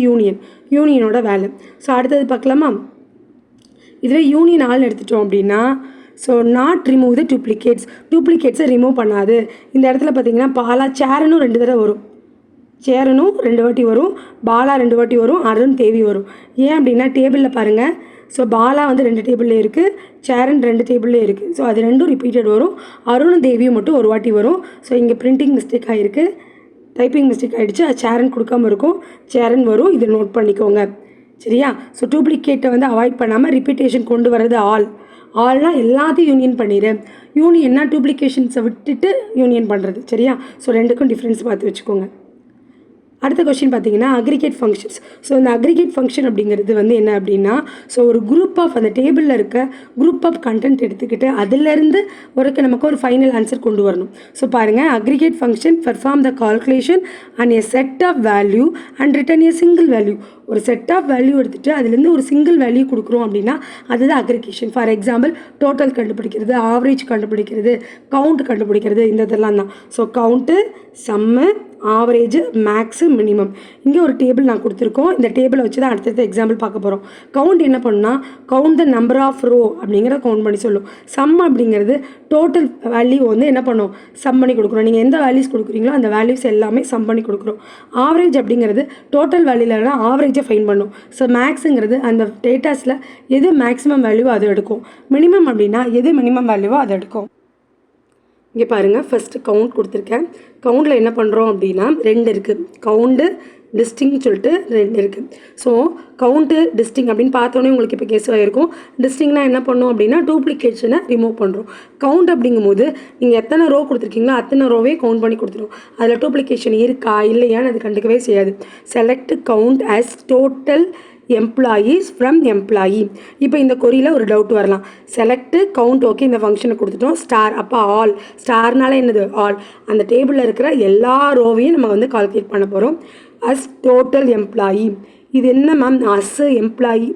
யூனியனோட வேலை. ஸோ அடுத்தது பார்க்கலாமா? இதுவே யூனியன் ஆல்னு எடுத்துட்டோம் அப்படின்னா ஸோ நாட் ரிமூவ் த டூப்ளிகேட்ஸை ரிமூவ் பண்ணாது. இந்த இடத்துல பார்த்தீங்கன்னா பாலா சேரனும் 2 தடவை வரும், சேரனும் 2 வாட்டி வரும், பாலா 2 வாட்டி வரும், அருண், தேவி வரும். ஏன் அப்படின்னா டேபிளில் பாருங்கள். ஸோ பாலா வந்து 2 டேபிள்லேயே இருக்குது, சேரன் 2 டேபிள்லேயே இருக்குது. ஸோ அது 2ம் ரிப்பீட்டட் வரும். அருணும் தேவியும் மட்டும் ஒரு வாட்டி வரும். ஸோ இங்கே பிரிண்டிங் மிஸ்டேக் ஆகிருக்கு, டைப்பிங் மிஸ்டேக் ஆகிடுச்சு. அது சேரன் கொடுக்காமல் இருக்கும், சேரன் வரும். இதை நோட் பண்ணிக்கோங்க. சரியா? ஸோ டூப்ளிகேட்டை வந்து அவாய்ட் பண்ணாமல் ரிப்பீட்டேஷன் கொண்டு வர்றது ஆல்னால் எல்லாத்தையும் யூனியன் பண்ணிடு. யூனியன்னா டூப்ளிகேஷன்ஸை விட்டுட்டு யூனியன் பண்ணுறது. சரியா? ஸோ 2க்கும் டிஃப்ரென்ஸ் பார்த்து வச்சுக்கோங்க. அடுத்த கொஸ்டின் பார்த்தீங்கன்னா அக்ரிகேட் ஃபங்க்ஷன்ஸ். ஸோ இந்த அக்ரிகேட் ஃபங்க்ஷன் அப்படிங்கிறது வந்து என்ன அப்படின்னா ஸோ ஒரு குரூப் ஆஃப் அந்த டேபிளில் இருக்க குரூப் ஆஃப் கண்டென்ட் எடுத்துக்கிட்டு அதிலேருந்து நமக்கு ஒரு ஃபைனல் ஆன்சர் கொண்டு வரணும். ஸோ பாருங்கள், aggregate function perform the calculation and a set of value and return a single value. ஒரு செட் ஆஃப் வேல்யூ எடுத்துகிட்டு அதுலேருந்து ஒரு சிங்கிள் வேல்யூ கொடுக்குறோம் அப்படின்னா அதுதான் அக்ரிகேஷன். ஃபார் எக்ஸாம்பிள் டோட்டல் கண்டுபிடிக்கிறது, ஆவரேஜ் கண்டுபிடிக்கிறது, கவுண்ட் கண்டுபிடிக்கிறது, இந்த இதெல்லாம் தான். So count, sum, average, max, minimum. இங்கே ஒரு டேபிள் நான் கொடுத்துருக்கோம். இந்த டேபிளை வச்சு தான் அடுத்தது எக்ஸாம்பிள் பார்க்க போகிறோம். கவுண்ட் என்ன பண்ணால் count the number of row அப்படிங்கிறத கவுண்ட் பண்ணி சொல்லும். சம் அப்படிங்கிறது டோட்டல் வேல்யூ வந்து என்ன பண்ணும், சம் பண்ணி கொடுக்குறோம். நீங்கள் எந்த வேல்யூஸ் கொடுக்குறீங்களோ அந்த வேல்யூஸ் எல்லாமே சம் பண்ணி கொடுக்குறோம். ஆவரேஜ் அப்படிங்கிறது டோட்டல் வேல்யூலனா ஆவரேஜை ஃபைன் பண்ணும். ஸோ மேக்ஸுங்கிறது அந்த டேட்டாஸில் எது மேக்ஸிமம் வேல்யூவோ அதை எடுக்கும். மினிமம் அப்படின்னா எது மினிமம் வேல்யூவோ அதை எடுக்கும். இங்கே பாருங்கள், ஃபஸ்ட்டு கவுண்ட் கொடுத்துருக்கேன். கவுண்டில் என்ன பண்ணுறோம் அப்படின்னா 2 இருக்குது. கவுண்டு, டிஸ்டிங்னு சொல்லிட்டு 2 இருக்குது. ஸோ கவுண்ட்டு, டிஸ்டிங் அப்படின்னு பார்த்தோன்னே உங்களுக்கு இப்போ கேஸ் ஆகிருக்கும். டிஸ்டிங்னா என்ன பண்ணோம் அப்படின்னா டூப்ளிகேஷனை ரிமூவ் பண்ணுறோம். கவுண்ட் அப்படிங்கும்போது நீங்கள் எத்தனை ரோ கொடுத்துருக்கீங்களோ அத்தனை ரோவே கவுண்ட் பண்ணி கொடுத்துரும். அதில் டூப்ளிகேஷன் இருக்கா இல்லையான்னு அது கண்டுக்கவே செய்யாது. Select count as total employees from employee. இப்போ இந்த கொரியில் ஒரு டவுட் வரலாம். செலக்ட் கவுண்ட், ஓகே, இந்த ஃபங்க்ஷனை கொடுத்துட்டோம். ஸ்டார், அப்போ ஆல். ஸ்டார்னால என்னது, ஆல். அந்த டேபிளில் இருக்கிற எல்லா ரோவையும் நம்ம வந்து கால்குலேட் பண்ண போகிறோம். As total employee. இது என்ன மேம், அஸ் எம்ப்ளாயி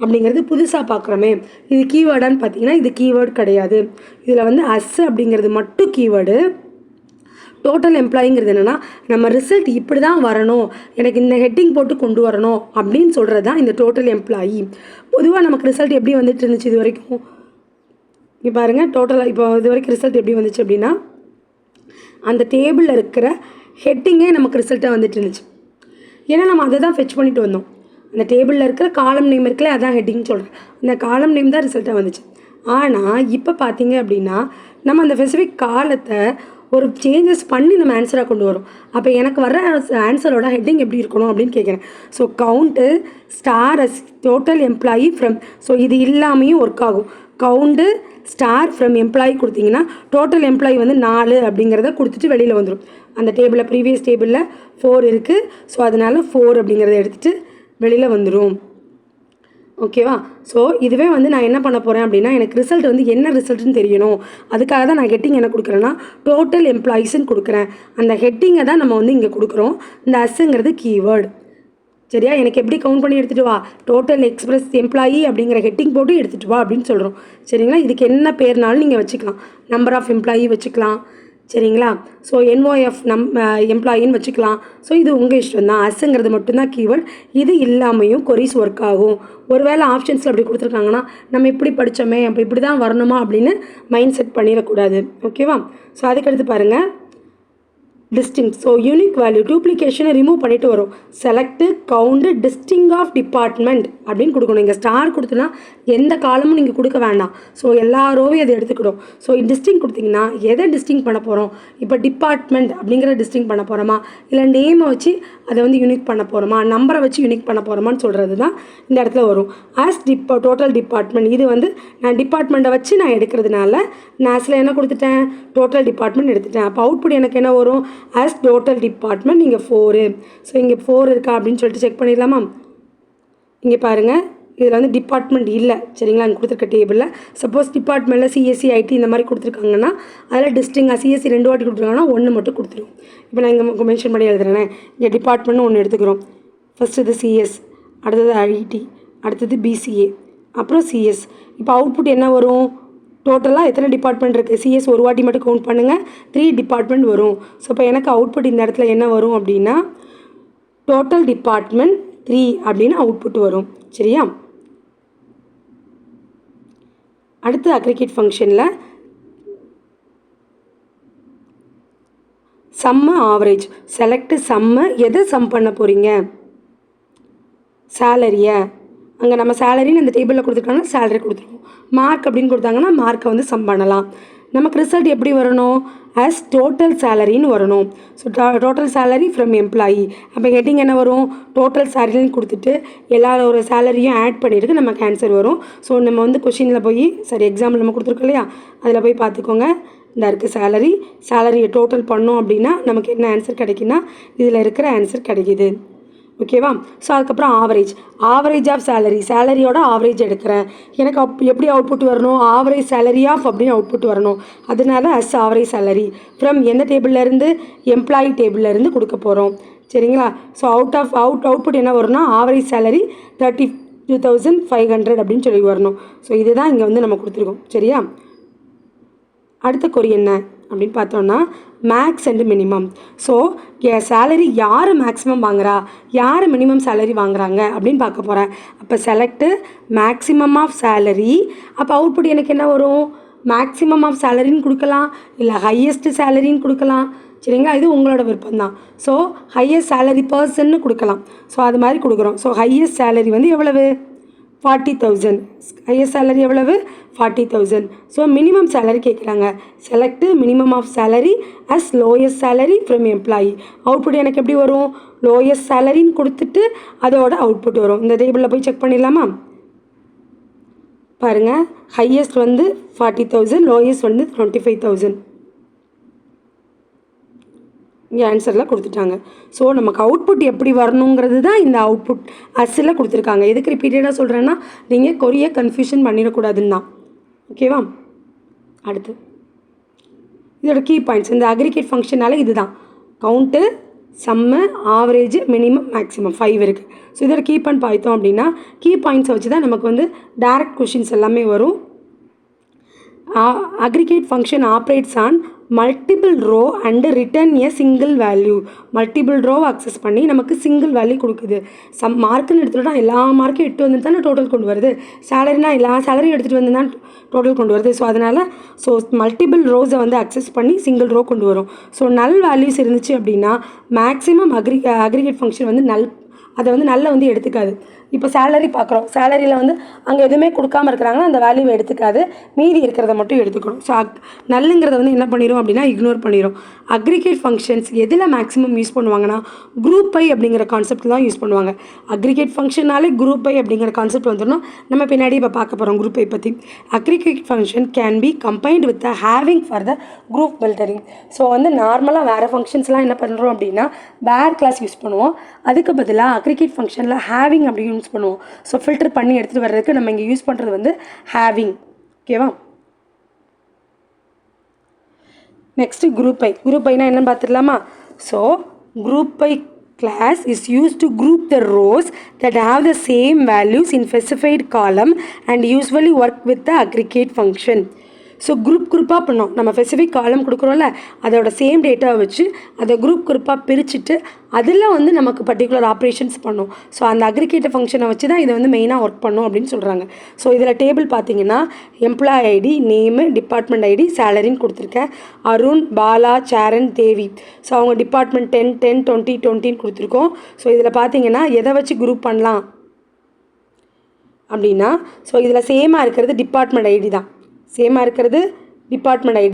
அப்படிங்கிறது புதுசாக பார்க்குறோமே, இது கீவேர்டான்னு பார்த்தீங்கன்னா இது கீவேர்டு கிடையாது. இதில் வந்து அஸ் அப்படிங்கிறது மட்டும் கீவேர்டு. டோட்டல் எம்ப்ளாயிங்கிறது என்னென்னா நம்ம ரிசல்ட் இப்படி தான் வரணும், எனக்கு இந்த ஹெட்டிங் போட்டு கொண்டு வரணும் அப்படின்னு சொல்கிறது தான் இந்த டோட்டல் எம்ப்ளாயி. பொதுவாக நமக்கு ரிசல்ட் எப்படி வந்துட்டு இருந்துச்சு இது வரைக்கும்? இங்கே பாருங்கள், டோட்டலாக இப்போ இது வரைக்கும் ரிசல்ட் எப்படி வந்துச்சு அப்படின்னா அந்த டேபிளில் இருக்கிற ஹெட்டிங்கே நமக்கு ரிசல்ட்டாக வந்துட்டு இருந்துச்சு. ஏன்னா நம்ம அதை தான் ஃபெச் பண்ணிட்டு வந்தோம். அந்த டேபிளில் இருக்கிற காலம் நேம் இருக்குல்ல, அதான் ஹெட்டிங் சொல்கிறேன். அந்த காலம் நேம் தான் ரிசல்ட்டாக வந்துச்சு. ஆனால் இப்போ பார்த்தீங்க அப்படின்னா நம்ம அந்த ஸ்பெசிஃபிக் காலத்தை ஒரு சேஞ்சஸ் பண்ணி நம்ம ஆன்சராக கொண்டு வரோம். அப்போ எனக்கு வர ஆன்சரோட ஹெட்டிங் எப்படி இருக்கணும் அப்படின்னு கேட்குறேன். So count star as total employee from, so இது இல்லாமையும் ஒர்க் ஆகும். கவுண்டு ஸ்டார் ஃப்ரம் எம்ப்ளாயி கொடுத்தீங்கன்னா டோட்டல் எம்ப்ளாயி வந்து 4 அப்படிங்கிறத கொடுத்துட்டு வெளியில் வந்துடும். அந்த டேபிளில் ப்ரீவியஸ் டேபிளில் 4 இருக்குது. ஸோ அதனால் 4 அப்படிங்கிறத எடுத்துகிட்டு வெளியில் வந்துடும். ஓகேவா? ஸோ இதுவே வந்து நான் என்ன பண்ண போகிறேன் அப்படின்னா எனக்கு ரிசல்ட் வந்து என்ன ரிசல்ட்டுன்னு தெரியணும். அதுக்காக தான் நான் ஹெட்டிங் என்ன கொடுக்குறேன்னா டோட்டல் எம்ப்ளாயீஸ்ன்னு கொடுக்குறேன். அந்த ஹெட்டிங்கை தான் நம்ம வந்து இங்கே கொடுக்குறோம். இந்த அஸ்ஸுங்கிறது கீவேர்டு. சரியா? எனக்கு எப்படி கவுண்ட் பண்ணி எடுத்துகிட்டு வா, டோட்டல் எக்ஸ்பிரஸ் எம்ப்ளாயி அப்படிங்கிற ஹெட்டிங் போட்டு எடுத்துகிட்டு வா அப்படின்னு சொல்கிறோம். சரிங்களா? இதுக்கு என்ன பேர்னாலும் நீங்கள் வச்சுக்கலாம். நம்பர் ஆஃப் எம்ப்ளாயி வச்சுக்கலாம், சரிங்களா. ஸோ என்ஓஎஃப் எம்ப்ளாயின்னு வச்சுக்கலாம். ஸோ இது உங்கள் இஷ்டம் தான். அஸ்ஸுங்கிறது மட்டும்தான் கீவேர்ட். இது இல்லாமையும் கொரிஸ் ஒர்க் ஆகும். ஒருவேளை ஆப்ஷன்ஸில் அப்படி கொடுத்துருக்காங்கன்னா நம்ம இப்படி படித்தோமே அப்போ இப்படி தான் வரணுமா அப்படின்னு மைண்ட் செட் பண்ணிடக்கூடாது. ஓகேவா. ஸோ அதுக்கடுத்து பாருங்கள், டிஸ்டிங். ஸோ யூனிக் வேல்யூ டூப்ளிகேஷனை ரிமூவ் பண்ணிட்டு வரும். செலக்ட் கவுண்ட் டிஸ்டிங் ஆஃப் டிபார்ட்மெண்ட் அப்படின்னு கொடுக்கணும். இங்கே ஸ்டார் கொடுத்தோன்னா எந்த காலமும் நீங்கள் கொடுக்க வேண்டாம். ஸோ எல்லா ரோவையும் அதை எடுத்துக்கிடும். ஸோ டிஸ்டிங் கொடுத்தீங்கன்னா எதை டிஸ்டிங் பண்ண போகிறோம்? இப்போ டிபார்ட்மெண்ட் அப்படிங்கிற டிஸ்டிங் பண்ண போகிறோமா, இல்லை நேமை வச்சு அதை வந்து யூனிக் பண்ண போகிறோமா, நம்பரை வச்சு யூனிக் பண்ண போகிறோமான்னு சொல்கிறது தான் இந்த இடத்துல வரும். As total department. இது வந்து நான் டிபார்ட்மெண்ட்டை வச்சு நான் எடுக்கிறதுனால நான் ஆஸில் என்ன கொடுத்துட்டேன், டோட்டல் டிபார்ட்மெண்ட் எடுத்துட்டேன். அப்போ அவுட்புட் எனக்கு என்ன வரும், ஆஸ் டோட்டல் டிபார்ட்மெண்ட். இங்கே 4. ஸோ இங்கே 4 இருக்கா அப்படின்னு சொல்லிட்டு செக் பண்ணிடலாமா. இங்கே பாருங்கள், இதில் வந்து டிபார்ட்மெண்ட் இல்லை. சரிங்களா. அங்கே கொடுத்துருக்க டேபிளில் சப்போஸ் டிபார்ட்மெண்ட்டில் சிஎஸ்சி ஐடி இந்த மாதிரி கொடுத்துருக்காங்கன்னா அதில் டிஸ்டிங்காக சிஎஸ்சி 2 வாட்டி கொடுத்துருக்காங்கன்னா 1 மட்டும் கொடுத்துரும். இப்போ நான் இங்கே மென்ஷன் பண்ணி எழுதுறேன். இங்கே டிபார்ட்மெண்ட்னு ஒன்று எடுத்துக்கிறோம். ஃபஸ்ட்டு இது சிஎஸ், அடுத்தது ஐடி, அடுத்தது பிசிஏ, அப்புறம் சிஎஸ். இப்போ அவுட்புட் என்ன வரும், டோட்டலாக எத்தனை டிபார்ட்மெண்ட் இருக்குது, சிஎஸ் ஒரு வாட்டி மட்டும் கவுண்ட் பண்ணுங்கள், 3 டிபார்ட்மெண்ட் வரும். ஸோ இப்போ எனக்கு அவுட்புட் இந்த இடத்துல என்ன வரும் அப்படின்னா டோட்டல் டிபார்ட்மெண்ட் 3 அப்படின்னு அவுட்புட் வரும். சரியா. அடுத்து அக்ரிகேட் ஃபங்க்ஷனில் சம்மு ஆவரேஜ். செலக்ட் சம்மு. எதை சம் பண்ண போகிறீங்க, சேலரியை. அங்கே நம்ம சேலரின்னு இந்த டேபிளில் கொடுத்துருக்காங்கன்னா சேலரி கொடுத்துருவோம். மார்க் அப்படின்னு கொடுத்தாங்கன்னா மார்க்கை வந்து சம் பண்ணலாம். நமக்கு ரிசல்ட் எப்படி வரணும், ஆஸ் டோட்டல் சேலரின்னு வரணும். So total salary from employee. அப்போ ஹெட்டிங் என்ன வரும், டோட்டல் சேலரின்னு கொடுத்துட்டு எல்லாரோட சேலரியும் ஆட் பண்ணிட்டு நமக்கு ஆன்சர் வரும். ஸோ நம்ம வந்து கொஷினில் போய் எக்ஸாம்பிள் நம்ம கொடுத்துருக்கோம் இல்லையா, அதில் போய் பார்த்துக்கோங்க. இந்த இருக்குது சேலரியை டோட்டல் பண்ணோம் அப்படின்னா நமக்கு என்ன ஆன்சர் கிடைக்குன்னா இதில் இருக்கிற ஆன்சர் கிடைக்கிது. ஓகேவா. ஸோ அதுக்கப்புறம் ஆவரேஜ் ஆஃப் சேலரியோட ஆவரேஜ் எடுக்கிறேன். எனக்கு எப்படி அவுட்புட் வரணும், ஆவரேஜ் சேலரி ஆஃப் அப்படின்னு அவுட்புட் வரணும். அதனால அஸ் ஆவரேஜ் சேலரி ஃப்ரம் எந்த டேபிள்லேருந்து, எம்ப்ளாயி டேபிள்லேருந்து கொடுக்க போகிறோம். சரிங்களா. ஸோ அவுட்புட் என்ன வரும்னா ஆவரேஜ் சேலரி 32,500 அப்படின்னு சொல்லி வரணும். ஸோ இதுதான் இங்கே வந்து நம்ம கொடுத்துருக்கோம். சரியா. அடுத்த கொரி என்ன அப்படின்னு பார்த்தோன்னா max and minimum. So salary யார் மேக்ஸிமம் வாங்குறா, யார் மினிமம் சேலரி வாங்குறாங்க அப்படின்னு பார்க்க போகிறேன். அப்போ செலக்ட் மேக்ஸிமம் ஆஃப் சேலரி. அப்போ அவுட்புட் எனக்கு என்ன வரும், மேக்ஸிமம் ஆஃப் சேலரின்னு கொடுக்கலாம், இல்லை ஹையஸ்ட் சேலரின்னு கொடுக்கலாம். சரிங்களா. இது உங்களோட விருப்பம் தான். ஸோ ஹையஸ்ட் சேலரி பர்சன்னு கொடுக்கலாம். ஸோ அது மாதிரி கொடுக்குறோம். ஸோ ஹையஸ்ட் சேலரி வந்து எவ்வளவு, 40,000. ஹையஸ்ட் சேலரி எவ்வளவு, 40,000. ஸோ மினிமம் சேலரி கேட்குறாங்க. Select minimum of salary as lowest salary from employee. Output எனக்கு எப்படி வரும், லோயஸ்ட் சேலரின்னு கொடுத்துட்டு அதோட அவுட்புட் வரும். இந்த டேபிளில் போய் செக் பண்ணிடலாமா. பாருங்கள், ஹையஸ்ட் வந்து 40,000, லோயஸ்ட் வந்து 25,000. இங்கே ஆன்சரில் கொடுத்துட்டாங்க. ஸோ நமக்கு அவுட்புட் எப்படி வரணுங்கிறது தான் இந்த அவுட்புட் அஸ்ஸில் கொடுத்துருக்காங்க. எதுக்கு ரிப்பீட்டடாக சொல்கிறேன்னா நீங்கள் கொரிய கன்ஃபியூஷன் பண்ணிடக்கூடாதுன்னு தான். ஓகேவா. அடுத்து இதோட கீ பாயிண்ட்ஸ். இந்த அக்ரிகேட் ஃபங்க்ஷனால இது தான் count, sum, average, minimum, maximum 5 இருக்குது. ஸோ இதோட கீ பாயிண்ட் பார்த்தோம் அப்படின்னா கீ பாயிண்ட்ஸை வச்சு தான் நமக்கு வந்து டைரக்ட் கொஷின்ஸ் எல்லாமே வரும். Aggregate function operates on multiple row and return a single value. Multiple ரோவை அக்சஸ் பண்ணி நமக்கு சிங்கிள் வேல்யூ கொடுக்குது. மார்க்குன்னு எடுத்துகிட்டா எல்லா மார்க்கும் 8 வந்து தானே டோட்டல் கொண்டு வருது. சேலரினா எல்லா சேலரியும் எடுத்துகிட்டு வந்து தான் டோட்டல் கொண்டு வருது. ஸோ அதனால் மல்டிபிள் ரோஸை வந்து அக்சஸ் பண்ணி சிங்கிள் ரோ கொண்டு வரும். ஸோ நல் வேல்யூஸ் இருந்துச்சு அப்படின்னா மேக்ஸிமம் அக்ரிகேட் ஃபங்க்ஷன் வந்து அதை வந்து நல்ல வந்து எடுத்துக்காது. இப்போ சேலரி பார்க்குறோம், சேலரியில் வந்து அங்கே எதுவுமே கொடுக்காமல் இருக்கிறாங்கன்னா அந்த வேல்யூவை எடுத்துக்காது, மீதி இருக்கிறத மட்டும் எடுத்துக்கணும். ஸோ நல்லுங்கிறத வந்து என்ன பண்ணிடும் அப்படின்னா இக்னோர் பண்ணிடும். அக்ரிகேட் ஃபங்க்ஷன்ஸ் எதில் மேக்ஸிமம் யூஸ் பண்ணுவாங்கன்னா குரூப் பை அப்படிங்கிற கான்செப்ட் தான் யூஸ் பண்ணுவாங்க. அக்ரிகேட் ஃபங்க்ஷனாலே குரூப் பை அப்படிங்கிற கான்செப்ட் வந்துடணும். நம்ம பின்னாடி இப்போ பார்க்க போகிறோம் குரூப் பை பற்றி. Aggregate function can be combined with the having for the group filtering. So வந்து நார்மலாக வேறு ஃபங்க்ஷன்ஸ்லாம் என்ன பண்ணுறோம் அப்படின்னா வேர் கிளாஸ் யூஸ் பண்ணுவோம். அதுக்கு பதிலாக அக்ரிகேட் ஃபங்க்ஷனில் ஹேவிங் அப்படின்னு யூஸ் பண்ணுவோம். ஸோ ஃபில்டர் பண்ணி எடுத்துகிட்டு வர்றதுக்கு நம்ம இங்கே யூஸ் பண்ணுறது வந்து ஹேவிங். ஓகேவா. Next group by. குரூப் பைனா என்னென்னு பார்த்துடலாமா. So group by class is used to group the rows that have the same values in specified column and usually work with the aggregate function. So குரூப்பாக பண்ணோம். நம்ம specific காலம் கொடுக்குறோம்ல, அதோட same டேட்டாவை வச்சு அதை குரூப்பாக பிரிச்சுட்டு அதில் வந்து நமக்கு பர்டிகுலர் ஆப்ரேஷன்ஸ் பண்ணோம். ஸோ அந்த அக்ரிகேட்டர் ஃபங்க்ஷனை வச்சு தான் இதை வந்து மெயினாக ஒர்க் பண்ணோம் அப்படின்னு சொல்கிறாங்க. ஸோ இதில் டேபிள் பார்த்தீங்கன்னா employee ID, name, department ID, சேலரின்னு கொடுத்துருக்கேன். அருண், பாலா, சேரன், தேவி. ஸோ அவங்க டிபார்ட்மெண்ட் 10, 10, 20, 20ன்னு கொடுத்துருக்கோம். ஸோ இதில் பார்த்தீங்கன்னா எதை வச்சு குரூப் பண்ணலாம் அப்படின்னா, ஸோ இதில் சேமாக இருக்கிறது டிபார்ட்மெண்ட் ஐடி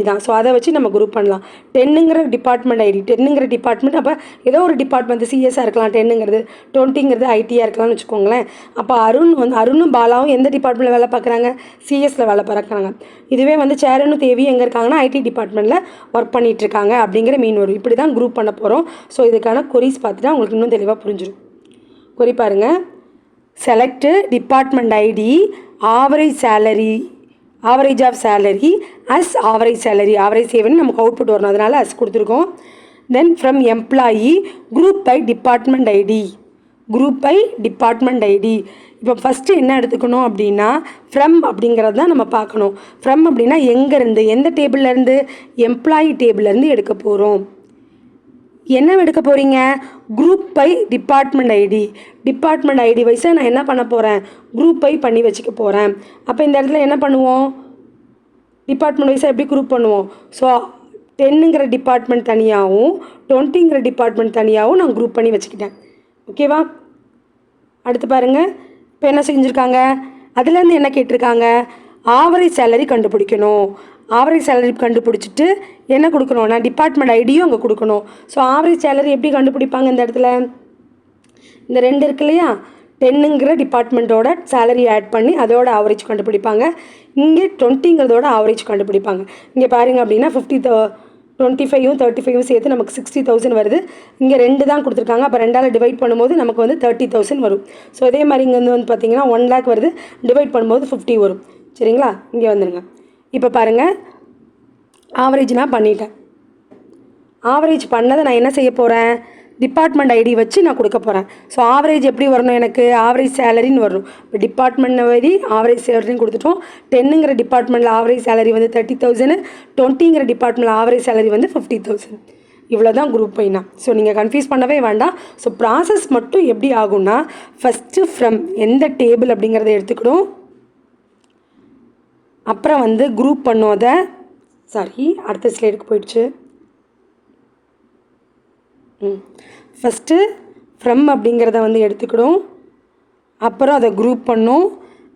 தான். ஸோ அதை வச்சு நம்ம குரூப் பண்ணலாம். 10ங்கிற டிபார்ட்மெண்ட் ஐடி, 10ங்கிற டிபார்ட்மெண்ட், அப்போ ஏதோ ஒரு டிபார்ட்மெண்ட் சிஎஸ்ஸாக இருக்கலாம், 10ங்கிறது 20ங்கிறது ஐடியாக இருக்கலாம்னு வச்சுக்கோங்களேன். அப்போ அருணும் பாலாவும் எந்த டிபார்ட்மெண்ட்டில் வேலை பார்க்குறாங்க? சிஎஸ்சில் வேலை பார்க்குறாங்க. இதுவே வந்து சேரனும் தேவியும் எங்கே இருக்காங்கன்னா ஐடி டிபார்ட்மெண்ட்டில் ஒர்க் பண்ணிகிட்ருக்காங்க அப்படிங்கிற மீன் வரும். இப்படி தான் குரூப் பண்ண போகிறோம். ஸோ இதுக்கான கொரிஸ் பார்த்துட்டா உங்களுக்கு இன்னும் தெளிவாக புரிஞ்சிடும். கொரி பாருங்கள். Select department ID, average of salary as average seven நமக்கு அவுட்புட் வரணும், அதனால் அஸ் கொடுத்துருக்கோம். Then from employee group by department ID. இப்போ ஃபஸ்ட்டு என்ன எடுத்துக்கணும் அப்படின்னா ஃப்ரம் அப்படிங்கிறது தான் நம்ம பார்க்கணும். ஃப்ரம் அப்படின்னா எங்கேருந்து, எந்த டேபிள்லேருந்து? எம்ப்ளாயி டேபிள்லேருந்து எடுக்க போகிறோம். என்ன எடுக்க போகிறீங்க? குரூப் பை டிபார்ட்மெண்ட் ஐடி வைஸாக நான் என்ன பண்ண போகிறேன்? குரூப் பை பண்ணி வச்சுக்க போகிறேன். அப்போ இந்த இடத்துல என்ன பண்ணுவோம்? டிபார்ட்மெண்ட் வைஸாக எப்படி குரூப் பண்ணுவோம்? ஸோ 10ங்கிற டிபார்ட்மெண்ட் தனியாகவும் 20ங்கிற டிபார்ட்மெண்ட் தனியாகவும் நான் குரூப் பண்ணி வச்சுக்கிட்டேன். ஓகேவா? அடுத்து பாருங்கள். இப்போ என்ன செஞ்சுருக்காங்க? அதுலேருந்து என்ன கேட்டிருக்காங்க? ஆவரேஜ் சேலரி கண்டுபிடிக்கணும். ஆவரேஜ் சேலரி கண்டுபிடிச்சிட்டு என்ன கொடுக்கணும்? நான் டிபார்ட்மெண்ட் ஐடியும் அங்கே கொடுக்கணும். ஸோ ஆவரேஜ் சேலரி எப்படி கண்டுபிடிப்பாங்க? இந்த இடத்துல இந்த 2 இருக்கு இல்லையா, 10ங்கிற டிபார்ட்மெண்ட்டோட சேலரி ஆட் பண்ணி அதோட ஆவரேஜ் கண்டுபிடிப்பாங்க. இங்கே 20ங்கிறதோட ஆவரேஜ் கண்டுபிடிப்பாங்க. இங்கே பாருங்க அப்படின்னா 25ம் 35ம் சேர்த்து நமக்கு 60,000 வருது. இங்கே 2 தான் கொடுத்துருக்காங்க. அப்போ 2ஆல் டிவைட் பண்ணும்போது நமக்கு வந்து 30,000 வரும். ஸோ அதே மாதிரி இங்கே வந்து பார்த்திங்கன்னா 1 lakh வருது, டிவைட் பண்ணும்போது 50 வரும். சரிங்களா? இங்கே வந்துடுங்க. இப்போ பாருங்கள், ஆவரேஜ் நான் பண்ணிட்டேன். ஆவரேஜ் பண்ணதை நான் என்ன செய்ய போகிறேன்? டிபார்ட்மெண்ட் ஐடி வச்சு நான் கொடுக்க போகிறேன். ஸோ ஆவரேஜ் எப்படி வரணும்? எனக்கு ஆவரேஜ் சேலரின்னு வரணும். இப்போ டிபார்ட்மெண்ட் ஐடி ஆவரேஜ் சேலரின்னு கொடுத்துட்டோம். 10ங்கிற டிபார்ட்மெண்ட்டில் ஆவரேஜ் சேலரி வந்து 30,000, 20ங்கிற டிபார்ட்மெண்ட்டில் ஆவரேஜ் சேலரி வந்து 50,000. இவ்வளோ தான் குரூப் பைனா. ஸோ நீங்கள் கன்ஃபியூஸ் பண்ணவே வேண்டாம். ஸோ ப்ராசஸ் மட்டும் எப்படி ஆகும்னா, ஃபஸ்ட்டு ஃப்ரம் எந்த டேபிள் அப்படிங்கிறத எடுத்துக்கணும். அப்புறம் வந்து குரூப் பண்ணோம். அதை அடுத்த ஸ்லைடுக்கு போயிடுச்சு. ஃபஸ்ட்டு ஃப்ரம் அப்படிங்கிறத வந்து எடுத்துக்கிடும். அப்புறம் அதை குரூப் பண்ணோம்.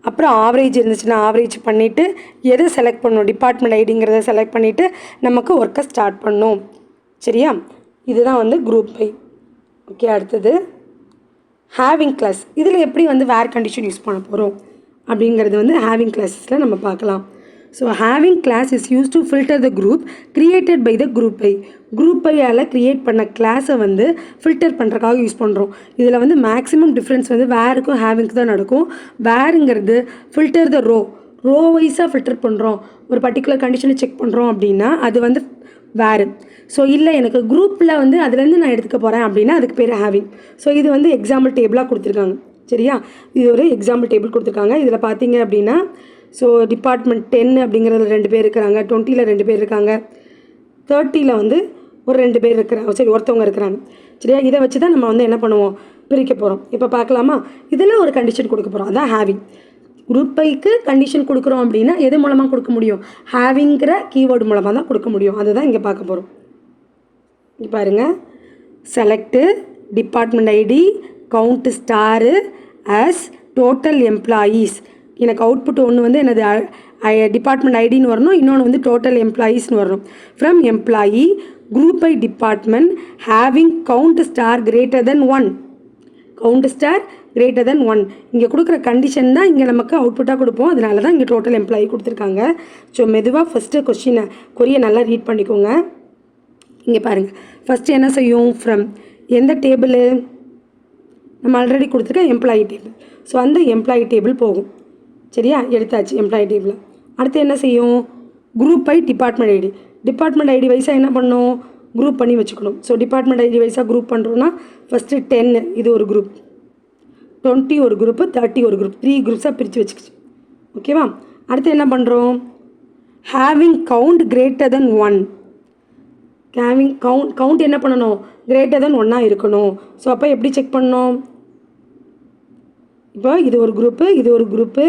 அப்புறம் ஆவரேஜ் இருந்துச்சுன்னா ஆவரேஜ் பண்ணிவிட்டு எதை செலக்ட் பண்ணணும்? டிபார்ட்மெண்ட் ஐடிங்கிறத செலக்ட் பண்ணிவிட்டு நமக்கு ஒர்க்கை ஸ்டார்ட் பண்ணோம். சரியா? இதுதான் வந்து குரூப் பை. ஓகே. அடுத்தது ஹேவிங் கிளாஸ். இதில் எப்படி வந்து வேர் கண்டிஷன் யூஸ் பண்ண போகிறோம் அப்படிங்கிறது வந்து ஹேவிங் கிளாஸஸில் நம்ம பார்க்கலாம். So having clause is use to filter the group created by the group பையால் க்ரியேட் பண்ண கிளாஸை வந்து ஃபில்டர் பண்ணுறதுக்காக யூஸ் பண்ணுறோம். இதில் வந்து மேக்ஸிமம் டிஃப்ரென்ஸ் வந்து வேருக்கும் ஹேவிங்க்கு தான் நடக்கும். வேருங்கிறது ஃபில்டர் த ரோ வைஸாக ஃபில்டர் பண்ணுறோம். ஒரு பர்டிகுலர் கண்டிஷனை செக் பண்ணுறோம் அப்படின்னா அது வந்து வேறு. ஸோ இல்லை எனக்கு குரூப்பில் வந்து அதுலேருந்து நான் எடுத்துக்க போகிறேன் அப்படின்னா அதுக்கு பேர் ஹேவிங். ஸோ இது வந்து எக்ஸாம்பிள் டேபிளாக கொடுத்துருக்காங்க. சரியா? இது ஒரு எக்ஸாம்பிள் டேபிள் கொடுத்துருக்காங்க. இதில் பார்த்தீங்க அப்படின்னா ஸோ டிபார்ட்மெண்ட் 10 அப்படிங்கிறதுல 2 பேர் இருக்கிறாங்க, 20ல் 2 பேர் இருக்காங்க, 30ல் வந்து ஒரு 2 பேர் இருக்கிறாங்க. சரி, ஒருத்தவங்க இருக்கிறாங்க. சரியா? இதை வச்சு தான் நம்ம வந்து என்ன பண்ணுவோம்? பிரிக்க போகிறோம். இப்போ பார்க்கலாமா? இதில் ஒரு கண்டிஷன் கொடுக்க போகிறோம். அதான் ஹேவிங். குரூப் பைக்கு கண்டிஷன் கொடுக்குறோம் அப்படின்னா எது மூலமாக கொடுக்க முடியும்? ஹேவிங்கிற கீவேர்டு மூலமாக தான் கொடுக்க முடியும். அதுதான் இங்கே பார்க்க போகிறோம். இங்கே பாருங்கள். Select department ID count star as total employees. எனக்கு அவுட்புட் ஒன்று வந்து எனது டிபார்ட்மெண்ட் ஐடின்னு வரணும், இன்னொன்று வந்து டோட்டல் எம்ப்ளாயீஸ்னு வரணும். From employee group by department having count star greater than 1. இங்கே கொடுக்குற கண்டிஷன் தான் இங்கே நமக்கு அவுட்புட்டாக கொடுப்போம். அதனால தான் இங்கே டோட்டல் எம்ப்ளாயி கொடுத்துருக்காங்க. ஸோ மெதுவாக ஃபஸ்ட்டு கொரியை நல்லா ரீட் பண்ணிக்கோங்க. இங்கே பாருங்கள். ஃபஸ்ட்டு என்ன செய்யும்? ஃப்ரம் எந்த டேபிள்? நம்ம ஆல்ரெடி கொடுத்துருக்க எம்ப்ளாயி டேபிள். ஸோ அந்த எம்ப்ளாயி டேபிள் போகும். சரியா? எடுத்தாச்சு எம்ப்ளாயி டேபிள். அடுத்து என்ன செய்யும்? குரூப் பை டிபார்ட்மெண்ட் ஐடி வைஸாக என்ன பண்ணணும்? குரூப் பண்ணி வச்சுக்கணும். ஸோ டிபார்ட்மெண்ட் ஐடி வைஸாக குரூப் பண்ணுறோன்னா ஃபஸ்ட்டு 10 இது ஒரு குரூப், 20 ஒரு குரூப்பு, 30 ஒரு குரூப், 3 குரூப்ஸாக பிரித்து வச்சுக்கிச்சு. ஓகேவா? அடுத்து என்ன பண்ணுறோம்? Having count greater than 1. Having count என்ன பண்ணணும், கிரேட்டர் தென் 1 இருக்கணும். ஸோ அப்போ எப்படி செக் பண்ணணும், இப்போ இது ஒரு குரூப்பு, இது ஒரு குரூப்பு,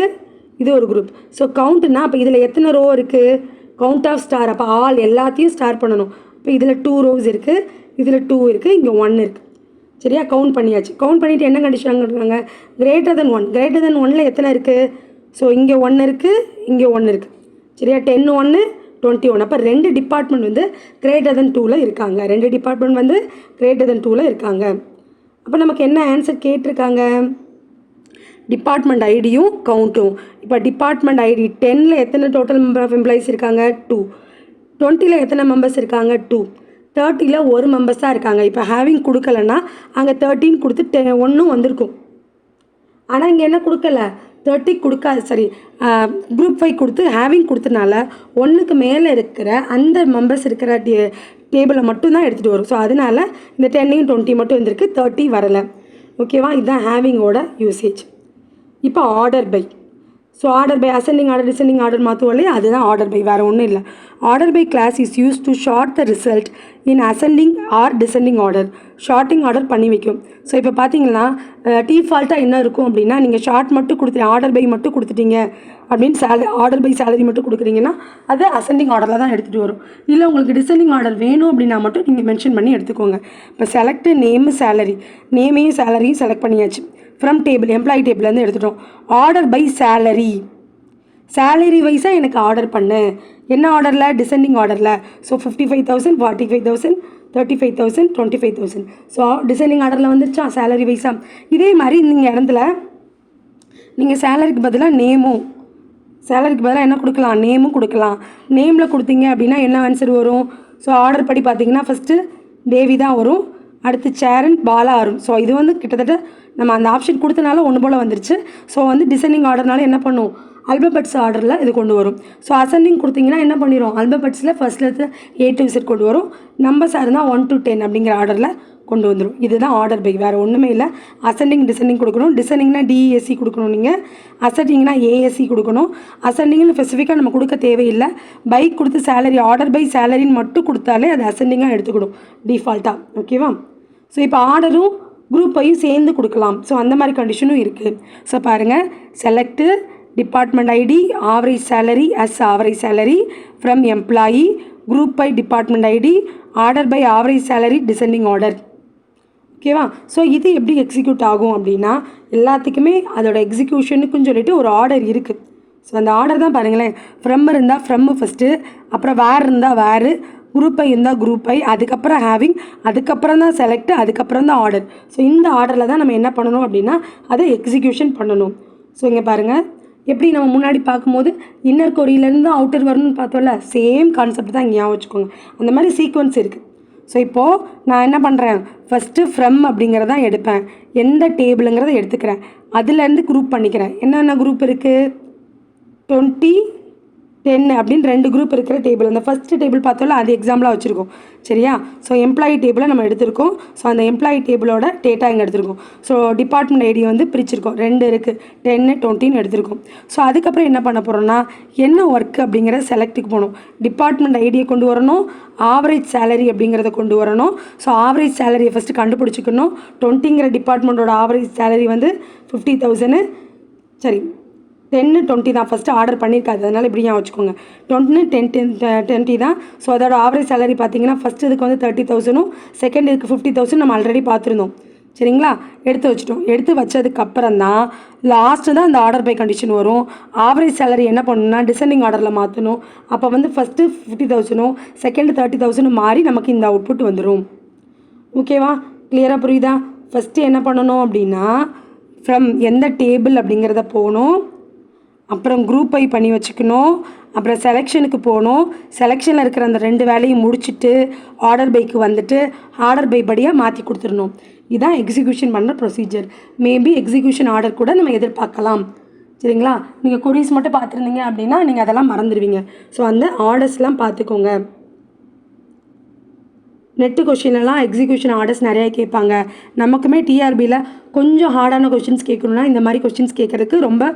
இது ஒரு குரூப். ஸோ கவுண்ட்னா அப்போ இதில் எத்தனை ரோ இருக்குது, கவுண்ட் ஆஃப் ஸ்டார். அப்போ ஆல் எல்லாத்தையும் ஸ்டார் பண்ணணும். இப்போ இதில் 2 rows இருக்குது, இதில் 2 இருக்குது, இங்கே 1 இருக்குது. சரியா, கவுண்ட் பண்ணியாச்சு. கவுண்ட் பண்ணிவிட்டு என்ன கண்டிஷன் கொடுக்குறாங்க, கிரேட்டர் தென் 1. கிரேட்டர் தென் 1ல் எத்தனை இருக்குது, ஸோ இங்கே 1 இருக்குது, இங்கே 1 இருக்குது. சரியா, 10 1 21. அப்போ 2 டிபார்ட்மெண்ட் வந்து கிரேட்டர் தென் 2ல் இருக்காங்க. 2 டிபார்ட்மெண்ட் வந்து கிரேட்டர் தென் 2ல் இருக்காங்க. அப்போ நமக்கு என்ன ஆன்சர் கேட்டிருக்காங்க, டிபார்ட்மெண்ட் ஐடியும் கவுண்ட்டும். இப்போ டிபார்ட்மெண்ட் ஐடி 10ல் எத்தனை டோட்டல் மெம்பர் ஆஃப் எம்ப்ளாயிஸ் இருக்காங்க, 2. 20ல் எத்தனை மெம்பர்ஸ் இருக்காங்க, 2. 30ல் ஒரு மெம்பர்ஸ் தான் இருக்காங்க. இப்போ ஹேவிங் கொடுக்கலன்னா அங்கே 13 கொடுத்து 1 வந்திருக்கும். ஆனால் இங்கே என்ன கொடுக்கல, 30 கொடுக்காது, சரி குரூப் 5 கொடுத்து ஹேவிங் கொடுத்தனால 1க்கு மேலே இருக்கிற அந்த மெம்பர்ஸ் இருக்கிற டேபிளை மட்டும்தான் எடுத்துகிட்டு வரும். ஸோ அதனால் இந்த 10 20 மட்டும் வந்திருக்கு, 30 வரலை. ஓகேவா, இதுதான் ஹேவிங்கோட யூசேஜ். இப்போ order by. So order by ascending order descending order மாற்றுவோம் இல்லையா, அதுதான் ஆர்டர் பை, வேறு ஒன்றும் இல்லை. Order by clause is use to sort the result in ascending or descending order. Sorting order பண்ணி வைக்கும். ஸோ இப்போ பார்த்தீங்கன்னா டிஃபால்ட்டாக என்ன இருக்கும் அப்படின்னா, நீங்கள் ஷார்ட் மட்டும் கொடுத்துட்டீங்க, ஆர்டர் பை மட்டும் கொடுத்துட்டீங்க அப்படின்னு ஆர்டர் பை சேலரி மட்டும் கொடுக்குறீங்கன்னா அது அசெண்டிங் ஆர்டரில் தான் எடுத்துகிட்டு வரும். இல்லை உங்களுக்கு டிசெண்டிங் ஆர்டர் வேணும் அப்படின்னா மட்டும் நீங்கள் மென்ஷன் பண்ணி எடுத்துக்கோங்க. இப்போ செலக்ட் நேமு சேலரி, நேமையும் சேலரியும் செலக்ட் பண்ணியாச்சு. ஃப்ரம் டேபிள் எம்ப்ளாயி டேபிள்லேருந்து எடுத்துட்டோம். ஆர்டர் பை சேலரி, சேலரி வைஸாக எனக்கு ஆர்டர் பண்ணு. என்ன ஆர்டரில், டிசெண்டிங் ஆர்டரில். ஸோ 55,000 45,000 35,000 25,000. ஸோ டிசெண்டிங் ஆர்டரில் வந்துருச்சா சேலரி வைஸாக. இதே மாதிரி இந்த இடத்துல நீங்கள் சேலரிக்கு பதிலாக நேமும், சேலரிக்கு பதிலாக என்ன கொடுக்கலாம், நேமும் கொடுக்கலாம். நேமில் கொடுத்தீங்க அப்படின்னா என்ன ஆன்சர் வரும், ஸோ ஆர்டர் படி பார்த்தீங்கன்னா ஃபஸ்ட்டு தேவி தான் வரும், அடுத்து சேரன் பாலா வரும். ஸோ இது வந்து கிட்டத்தட்ட நம்ம அந்த ஆப்ஷன் கொடுத்தனால ஒன்று போல் வந்துருச்சு. ஸோ வந்து டிசெண்டிங் ஆர்டர்னால என்ன பண்ணும், அல்பபெட்ஸ் ஆர்டரில் இது கொண்டு வரும். ஸோ அசெண்டிங் கொடுத்தீங்கன்னா என்ன பண்ணிடும், அல்பபெட்ஸில் ஃபஸ்ட்டில் A to Z கொண்டு வரும். நம்பர்ஸாக இருந்தால் 1 to 10 அப்படிங்கிற ஆர்டரில் கொண்டு வந்துடும். இதுதான் ஆர்டர் பை, வேறு ஒன்றுமே இல்லை. அசெண்டிங் டிசெண்டிங் கொடுக்கணும். டிசெண்டிங்னா DESC கொடுக்கணும், நீங்கள் அசெண்டிங்னா ASC கொடுக்கணும். அசெண்டிங்னு ஸ்பெசிஃபிக்காக நம்ம கொடுக்க தேவையில்லை. பை கொடுத்து சேலரி, ஆர்டர் பை சேலரின்னு மட்டும் கொடுத்தாலே அது அசெண்டிங்காக எடுத்துக்கிடும் டிஃபால்ட்டாக. ஓகேவா, ஸோ இப்போ ஆர்டரும் குரூப்பையும் சேர்ந்து கொடுக்கலாம். ஸோ அந்த மாதிரி கண்டிஷனும் இருக்குது. ஸோ பாருங்கள், select department ID average salary as average salary from employee, group by department ID, order by average salary descending order. ஓகேவா, ஸோ இது எப்படி எக்ஸிக்யூட் ஆகும் அப்படின்னா, எல்லாத்துக்குமே அதோட எக்ஸிக்யூஷனுக்குன்னு சொல்லிட்டு ஒரு ஆர்டர் இருக்குது. ஸோ அந்த ஆர்டர் தான் பாருங்களேன், ஃப்ரம் இருந்தால் ஃப்ரம் ஃபஸ்ட்டு, அப்புறம் வேர் இருந்தால் வேறு, குரூப்பை இருந்தால் குரூப்பை, அதுக்கப்புறம் ஹேவிங், அதுக்கப்புறம் தான் செலக்ட், அதுக்கப்புறம் தான் ஆர்டர். ஸோ இந்த ஆர்டரில் தான் நம்ம என்ன பண்ணணும் அப்படின்னா அதை எக்ஸிக்யூஷன் பண்ணணும். ஸோ இங்கே பாருங்கள், எப்படி நம்ம முன்னாடி பார்க்கும்போது இன்னர் கொரியிலேருந்து அவுட்டர் வரணும்னு பார்த்தோம்ல, சேம் கான்செப்ட் தான் இங்கே ஞாபகம் வச்சுக்கோங்க. அந்த மாதிரி சீக்வன்ஸ் இருக்குது. ஸோ இப்போது நான் என்ன பண்ணுறேன், ஃபஸ்ட்டு ஃப்ரம் அப்படிங்கிறத எடுப்பேன், எந்த டேபிளுங்கிறத எடுத்துக்கிறேன், அதுலேருந்து குரூப் பண்ணிக்கிறேன். என்னென்ன குரூப் இருக்குது, 20 10 அப்படின்னு 2 குரூப் இருக்கிற டேபிள். அந்த ஃபஸ்ட்டு டேபிள் பார்த்தோம்ல அது எக்ஸாம்பிளாக வச்சுருக்கோம். சரியா, ஸோ எம்ப்ளாயி டேபிளை நம்ம எடுத்திருக்கோம். ஸோ அந்த எம்ப்ளாயி டேபிளோட டேட்டா இங்கே எடுத்திருக்கோம். ஸோ டிபார்ட்மெண்ட் ஐடி வந்து பிரிச்சிருக்கோம், 2 இருக்குது, 10 20 எடுத்திருக்கோம். ஸோ அதுக்கப்புறம் என்ன பண்ண போகிறோம்னா, என்ன ஒர்க் அப்படிங்கிற செலக்ட்டுக்கு போகணும். டிபார்ட்மெண்ட் ஐடியை கொண்டு வரணும், ஆவரேஜ் சேலரி அப்படிங்கிறத கொண்டு வரணும். ஸோ ஆவரேஜ் சேலரியை ஃபஸ்ட்டு கண்டுபிடிச்சிக்கணும். 20ங்கிற டிபார்ட்மெண்ட்டோட ஆவரேஜ் சேலரி வந்து 50,000. சரி, 10 20 தான் ஃபஸ்ட்டு ஆர்டர் பண்ணியிருக்காது, அதனால் இப்படி ஞாபகம் வச்சுக்கோங்க. 20 தான். ஸோ அதோட ஆவரேஜ் சேலரி பார்த்தீங்கன்னா ஃபஸ்ட்டு இதுக்கு வந்து 30,000, செகண்ட் இதுக்கு 50,000 நம்ம ஆல்ரெடி பார்த்துருந்தோம். சரிங்களா, எடுத்து வச்சுட்டோம். எடுத்து வச்சதுக்கப்புறம் தான் லாஸ்ட்டு தான் இந்த ஆர்டர் பை கண்டிஷன் வரும். ஆவரேஜ் சேலரி என்ன பண்ணணும்னா டிசெண்டிங் ஆர்டரில் மாற்றணும். அப்போ வந்து ஃபஸ்ட்டு 50,000 செகண்ட் 30,000 மாறி நமக்கு இந்த அவுட்புட் வந்துடும். ஓகேவா, கிளியராக புரியுதா? ஃபஸ்ட்டு என்ன பண்ணணும் அப்படின்னா, ஃப்ரம் எந்த டேபிள் அப்படிங்கிறத போகணும், அப்புறம் குரூப் பை பண்ணி வச்சுக்கணும், அப்புறம் செலெக்ஷனுக்கு போகணும். செலெக்ஷனில் இருக்கிற அந்த 2 வேலையும் முடிச்சுட்டு ஆர்டர் பைக்கு வந்துட்டு ஆர்டர் பை படியாக மாற்றி கொடுத்துடணும். இதுதான் எக்ஸிக்யூஷன் பண்ணுற ப்ரொசீஜர். மேபி எக்ஸிக்யூஷன் ஆர்டர் கூட நம்ம எதிர்பார்க்கலாம். சரிங்களா, நீங்கள் கொரீஸ் மட்டும் பார்த்துருந்தீங்க அப்படின்னா நீங்கள் அதெல்லாம் மறந்துடுவீங்க. ஸோ அந்த ஆர்டர்ஸ்லாம் பார்த்துக்கோங்க. நெட்டு கொஷின்லாம் எக்ஸிக்யூஷன் ஆர்டர்ஸ் நிறையா கேட்பாங்க. நமக்குமே டிஆர்பியில் கொஞ்சம் ஹார்டான கொஷின்ஸ் கேட்கணுன்னா இந்த மாதிரி கொஷின்ஸ் கேட்குறதுக்கு ரொம்ப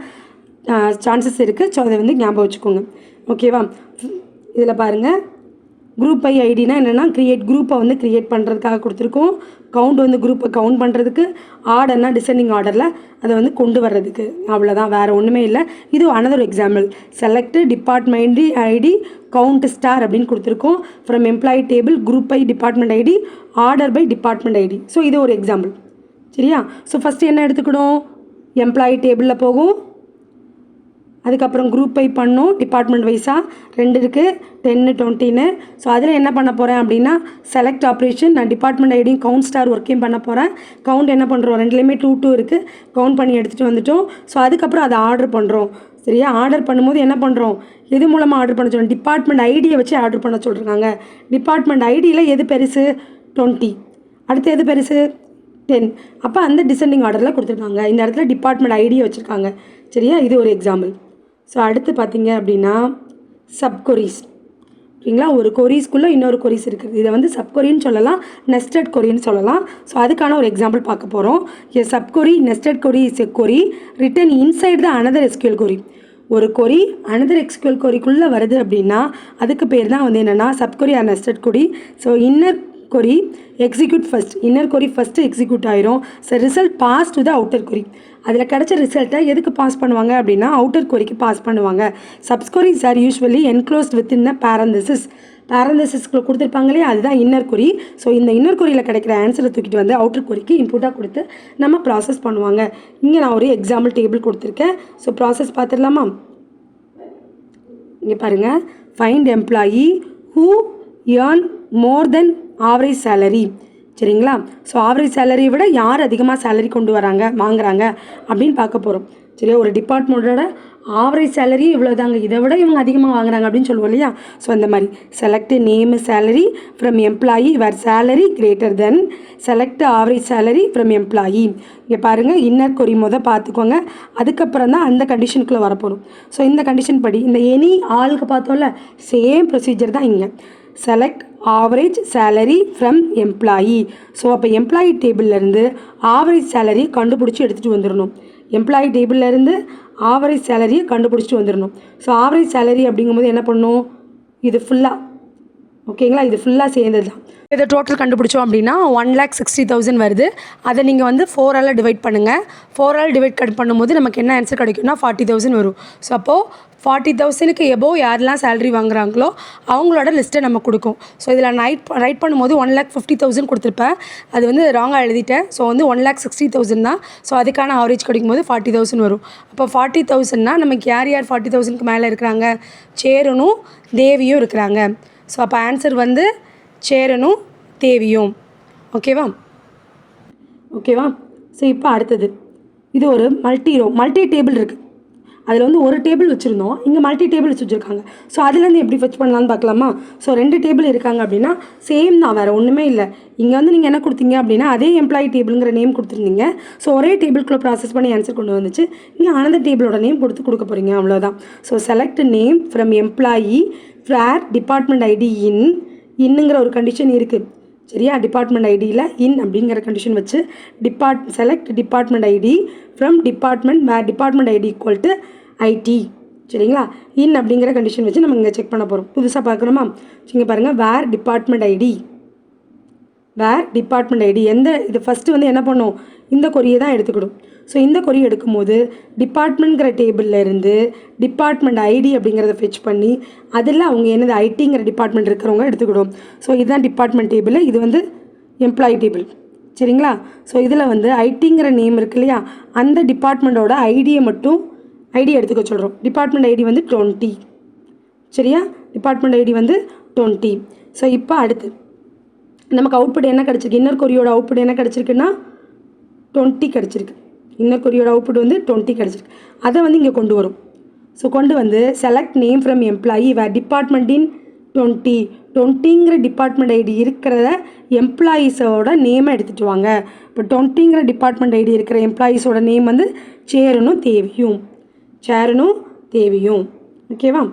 சான்சஸ் இருக்குது. ஸோ அதை வந்து ஞாபகம் வச்சுக்கோங்க. ஓகேவா? இதில் பாருங்கள், குரூப் ஐ ஐடினா என்னென்னா குரூப்பை வந்து க்ரியேட் பண்ணுறதுக்காக கொடுத்துருக்கோம். கவுண்ட் வந்து குரூப்பை கவுண்ட் பண்ணுறதுக்கு, ஆர்டர்னா டிசெண்டிங் ஆர்டரில் அதை வந்து கொண்டு வர்றதுக்கு. அவ்வளோதான், வேறு ஒன்றுமே இல்லை. இது another example. Select department ID count star அப்படின்னு கொடுத்துருக்கோம். From employee table group by department ID order by department ID. So இது ஒரு எக்ஸாம்பிள். சரியா? ஸோ ஃபஸ்ட்டு என்ன எடுத்துக்கணும்? எம்ப்ளாயி டேபிளில் போகும், அதுக்கப்புறம் குரூப் ஐ பண்ணோம். டிபார்ட்மெண்ட் வைஸாக 2 இருக்குது, 10 20ன்னு. ஸோ அதில் என்ன பண்ண போகிறேன் அப்படின்னா செலக்ட் ஆப்ரேஷன். நான் டிபார்ட்மெண்ட் ஐடியும் கவுண்ட் ஸ்டார் ஒர்க்கையும் பண்ண போகிறேன். கவுண்ட் என்ன பண்ணுறோம், ரெண்டுலேயுமே 2 2 இருக்குது, கவுண்ட் பண்ணி எடுத்துகிட்டு வந்துட்டோம். ஸோ அதுக்கப்புறம் அதை ஆர்டர் பண்ணுறோம். சரியா? ஆர்டர் பண்ணும்போது என்ன பண்ணுறோம், எது மூலமாக ஆர்டர் பண்ண சொல்கிறோம்? டிபார்ட்மெண்ட் ஐடியை வச்சு ஆர்டர் பண்ண சொல்லியிருக்காங்க. டிபார்ட்மெண்ட் ஐடியில் எது பெருசு? 20. அடுத்து எது பெருசு? 10. அப்போ அந்த டிசெண்டிங் ஆர்டரில் கொடுத்துருக்காங்க. இந்த இடத்துல டிபார்ட்மெண்ட் ஐடியை வச்சுருக்காங்க. சரியா? இது ஒரு எக்ஸாம்பிள். ஸோ அடுத்து பார்த்தீங்க அப்படின்னா சப்கொரிஸ். ஓகேங்களா? ஒரு கொரீஸ்க்குள்ளே இன்னொரு கொரீஸ் இருக்குது. இதை வந்து சப்கொரின்னு சொல்லலாம், நெஸ்டட் கொரின்னு சொல்லலாம். ஸோ அதுக்கான ஒரு எக்ஸாம்பிள் பார்க்க போகிறோம். A subquery nested query is a query written inside the another SQL query. ஒரு கொரி அனதர் எஸ்கியூஎல் கொரிக்குள்ளே வருது அப்படின்னா அதுக்கு பேர் தான் வந்து என்னென்னா subquery or nested query. So inner query execute first. Inner query first execute ஆயிரும். So result pass to the outer query. அதில் கிடச்ச ரிசல்ட்டை எதுக்கு பாஸ் பண்ணுவாங்க அப்படின்னா அவுட்டர் கொரிக்கு பாஸ் பண்ணுவாங்க. Subqueries are usually enclosed with in a parenthesis. பேரந்தசிஸ்க்குள்ள கொடுத்துருப்பாங்க இல்லையா, அதுதான் இன்னர் கொரி. ஸோ இந்த இன்னர் கொரியில் கிடைக்கிற ஆன்சரை தூக்கிட்டு வந்து அவுட்டர் கொரிக்கு இன்புட்டாக கொடுத்து நம்ம ப்ராசஸ் பண்ணுவாங்க. இங்கே நான் ஒரு எக்ஸாம்பிள் டேபிள் கொடுத்துருக்கேன். ஸோ ப்ராசஸ் பார்த்துடலாமா? இங்கே பாருங்கள், find employee who earn more then average salary. சரிங்களா? ஸோ ஆவரேஜ் சேலரியை விட யார் அதிகமாக சேலரி கொண்டு வாங்குறாங்க அப்படின்னு பார்க்க போகிறோம். சரியா? ஒரு டிபார்ட்மெண்ட்டோட ஆவரேஜ் சேலரி இவ்வளோ தாங்க, இதை விட இவங்க அதிகமாக வாங்குறாங்க அப்படின்னு சொல்லுவோம் இல்லையா? ஸோ அந்த மாதிரி select name salary from employee where salary greater than select average salary from employee. இங்கே பாருங்கள், இன்னர் கொரி பார்த்துக்கோங்க. அதுக்கப்புறம் தான் அந்த கண்டிஷனுக்குள்ளே வரப்போகிறோம். ஸோ இந்த கண்டிஷன் படி இந்த எனி ஆளுக்கு பார்த்தோம்ல, சேம் ப்ரொசீஜர் தான் இங்கே. Select average salary from employee. So அப்போ எம்ப்ளாயி டேபிள்லேருந்து ஆவரேஜ் சேலரியை கண்டுபிடிச்சி எடுத்துகிட்டு வந்துடணும். எம்ப்ளாயி டேபிள்லேருந்து ஆவரேஜ் சேலரியை கண்டுபிடிச்சிட்டு வந்துடணும். ஸோ ஆவரேஜ் சேலரி அப்படிங்கும்போது என்ன பண்ணணும், இது ஃபுல்லாக ஓகேங்களா, இது ஃபுல்லாக சேர்ந்தது தான். இதை டோட்டல் கண்டுபிடிச்சோம் அப்படின்னா 1,60,000 வருது. அதை நீங்கள் வந்து 4ஆல் டிவைட் பண்ணுங்கள். 4ஆல் டிவைட் பண்ணும்போது நமக்கு என்ன ஆன்சர் கிடைக்கும்னா 40,000 வரும். ஸோ அப்போது 40,000க்கு எபோவ் யாரெல்லாம் சேலரி வாங்குறாங்களோ அவங்களோட லிஸ்ட்டை நம்ம கொடுக்கும். ஸோ இதில் ரைட் பண்ணும்போது 1,50,000 கொடுத்துருப்பேன், அது வந்து ராங்காக எழுதிட்டேன். ஸோ வந்து 1,60,000 தான். ஸோ அதுக்கான ஆவரேஜ் கிடைக்கும் போது 40,000 வரும். அப்போ 40,000னா நமக்கு யார் 40,000க்கு மேலே இருக்கிறாங்க? சேரனும் தேவியும் இருக்கிறாங்க. ஸோ அப்போ ஆன்சர் வந்து சேரனும் தேவியும். ஓகேவா? ஸோ இப்போ அடுத்தது, இது ஒரு மல்டி டேபிள் இருக்குது. அதில் வந்து ஒரு டேபிள் வச்சுருந்தோம், இங்கே மல்டி டேபிள் வச்சுருக்காங்க. ஸோ அதுலேருந்து எப்படி ஃபெச் பண்ணலான்னு பார்க்கலாமா? ஸோ 2 டேபிள் இருக்காங்க அப்படின்னா சேம் தான், வேறு ஒன்றுமே இல்லை. இங்கே வந்து நீங்கள் என்ன கொடுத்தீங்க அப்படின்னா அதே எம்ப்ளாயி டேபிளுங்கிற நேம் கொடுத்துருந்தீங்க. ஸோ ஒரே டேபிள்குள்ளே ப்ராசஸ் பண்ணி ஆன்சர் கொண்டு வந்துச்சு. இங்கே அனதர் டேபிளோட நேம் கொடுக்க போகிறீங்க, அவ்வளோதான். So select name from employee where department ID இன்னுங்கிற ஒரு கண்டிஷன் இருக்குது. சரியா? டிபார்ட்மெண்ட் ஐடியில் இன் அப்படிங்கிற கண்டிஷன் வச்சு select department ID from department where department ID equal to ID. சரிங்களா? இன் அப்படிங்கிற கண்டிஷன் வச்சு நம்ம இங்கே செக் பண்ண போகிறோம். புதுசாக பார்க்கணுமா? இங்கே பாருங்கள், வேர் டிபார்ட்மெண்ட் ஐடி இது ஃபஸ்ட்டு வந்து என்ன பண்ணும், இந்த கொரியை தான் எடுத்துக்கிடும். ஸோ இந்த கொரி எடுக்கும்போது டிபார்ட்மெண்ட்ங்கிற டேபிளில் இருந்து டிபார்ட்மெண்ட் ஐடி அப்படிங்கிறத ஃபெச் பண்ணி அதில் அவங்க என்னது ஐடிங்கிற டிபார்ட்மெண்ட் இருக்கிறவங்க எடுத்துக்கிடும். ஸோ இதுதான் டிபார்ட்மெண்ட் டேபிள், இது வந்து எம்ப்ளாயி டேபிள். சரிங்களா? ஸோ இதில் வந்து ஐடிங்கிற நேம் இருக்கு இல்லையா, அந்த டிபார்ட்மெண்ட்டோட ஐடி எடுத்துக்க சொல்கிறோம். டிபார்ட்மெண்ட் ஐடி வந்து 20. சரியா? டிபார்ட்மெண்ட் ஐடி வந்து 20. ஸோ இப்போ அடுத்து நமக்கு அவுட்புட் என்ன கிடச்சிருக்கு, இன்னர் கொரியோட அவுட்புட் என்ன கிடச்சிருக்குன்னா 20 கிடச்சிருக்கு. இன்னர் கொரியோட அவுட்புட் வந்து 20 கிடச்சிருக்கு. அதை வந்து இங்கே கொண்டு வரும். ஸோ கொண்டு வந்து select name from employee where department in 20ங்கிற டிபார்ட்மெண்ட் ஐடி இருக்கிற எம்ப்ளாயீஸோட நேமை எடுத்துகிட்டு வாங்க. இப்போ 20ங்கிற டிபார்ட்மெண்ட் ஐடி இருக்கிற எம்ப்ளாயீஸோட நேம் வந்து சேரனும் தேவியும். ஓகேவா?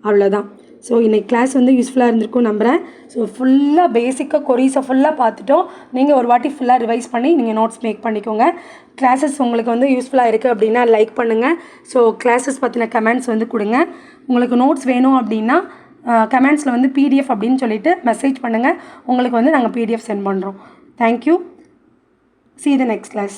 அவ்வளோதான். ஸோ இன்றைக்கி கிளாஸ் வந்து யூஸ்ஃபுல்லாக இருந்திருக்கும் நம்புகிறேன். ஸோ ஃபுல்லாக பேசிக்காக கொரீஸை ஃபுல்லாக பார்த்துட்டோம். நீங்கள் ஒரு வாட்டி ஃபுல்லாக ரிவைஸ் பண்ணி நீங்கள் நோட்ஸ் மேக் பண்ணிக்கோங்க. கிளாஸஸ் உங்களுக்கு வந்து யூஸ்ஃபுல்லாக இருக்குது அப்படின்னா லைக் பண்ணுங்கள். ஸோ கிளாஸஸ் பற்றின கமெண்ட்ஸ் வந்து கொடுங்க. உங்களுக்கு நோட்ஸ் வேணும் அப்படின்னா கமெண்ட்ஸில் வந்து PDF அப்படின்னு சொல்லிவிட்டு மெசேஜ் பண்ணுங்கள். உங்களுக்கு வந்து நாங்கள் PDF சென்ட் பண்ணுறோம். Thank you. See you in the next class.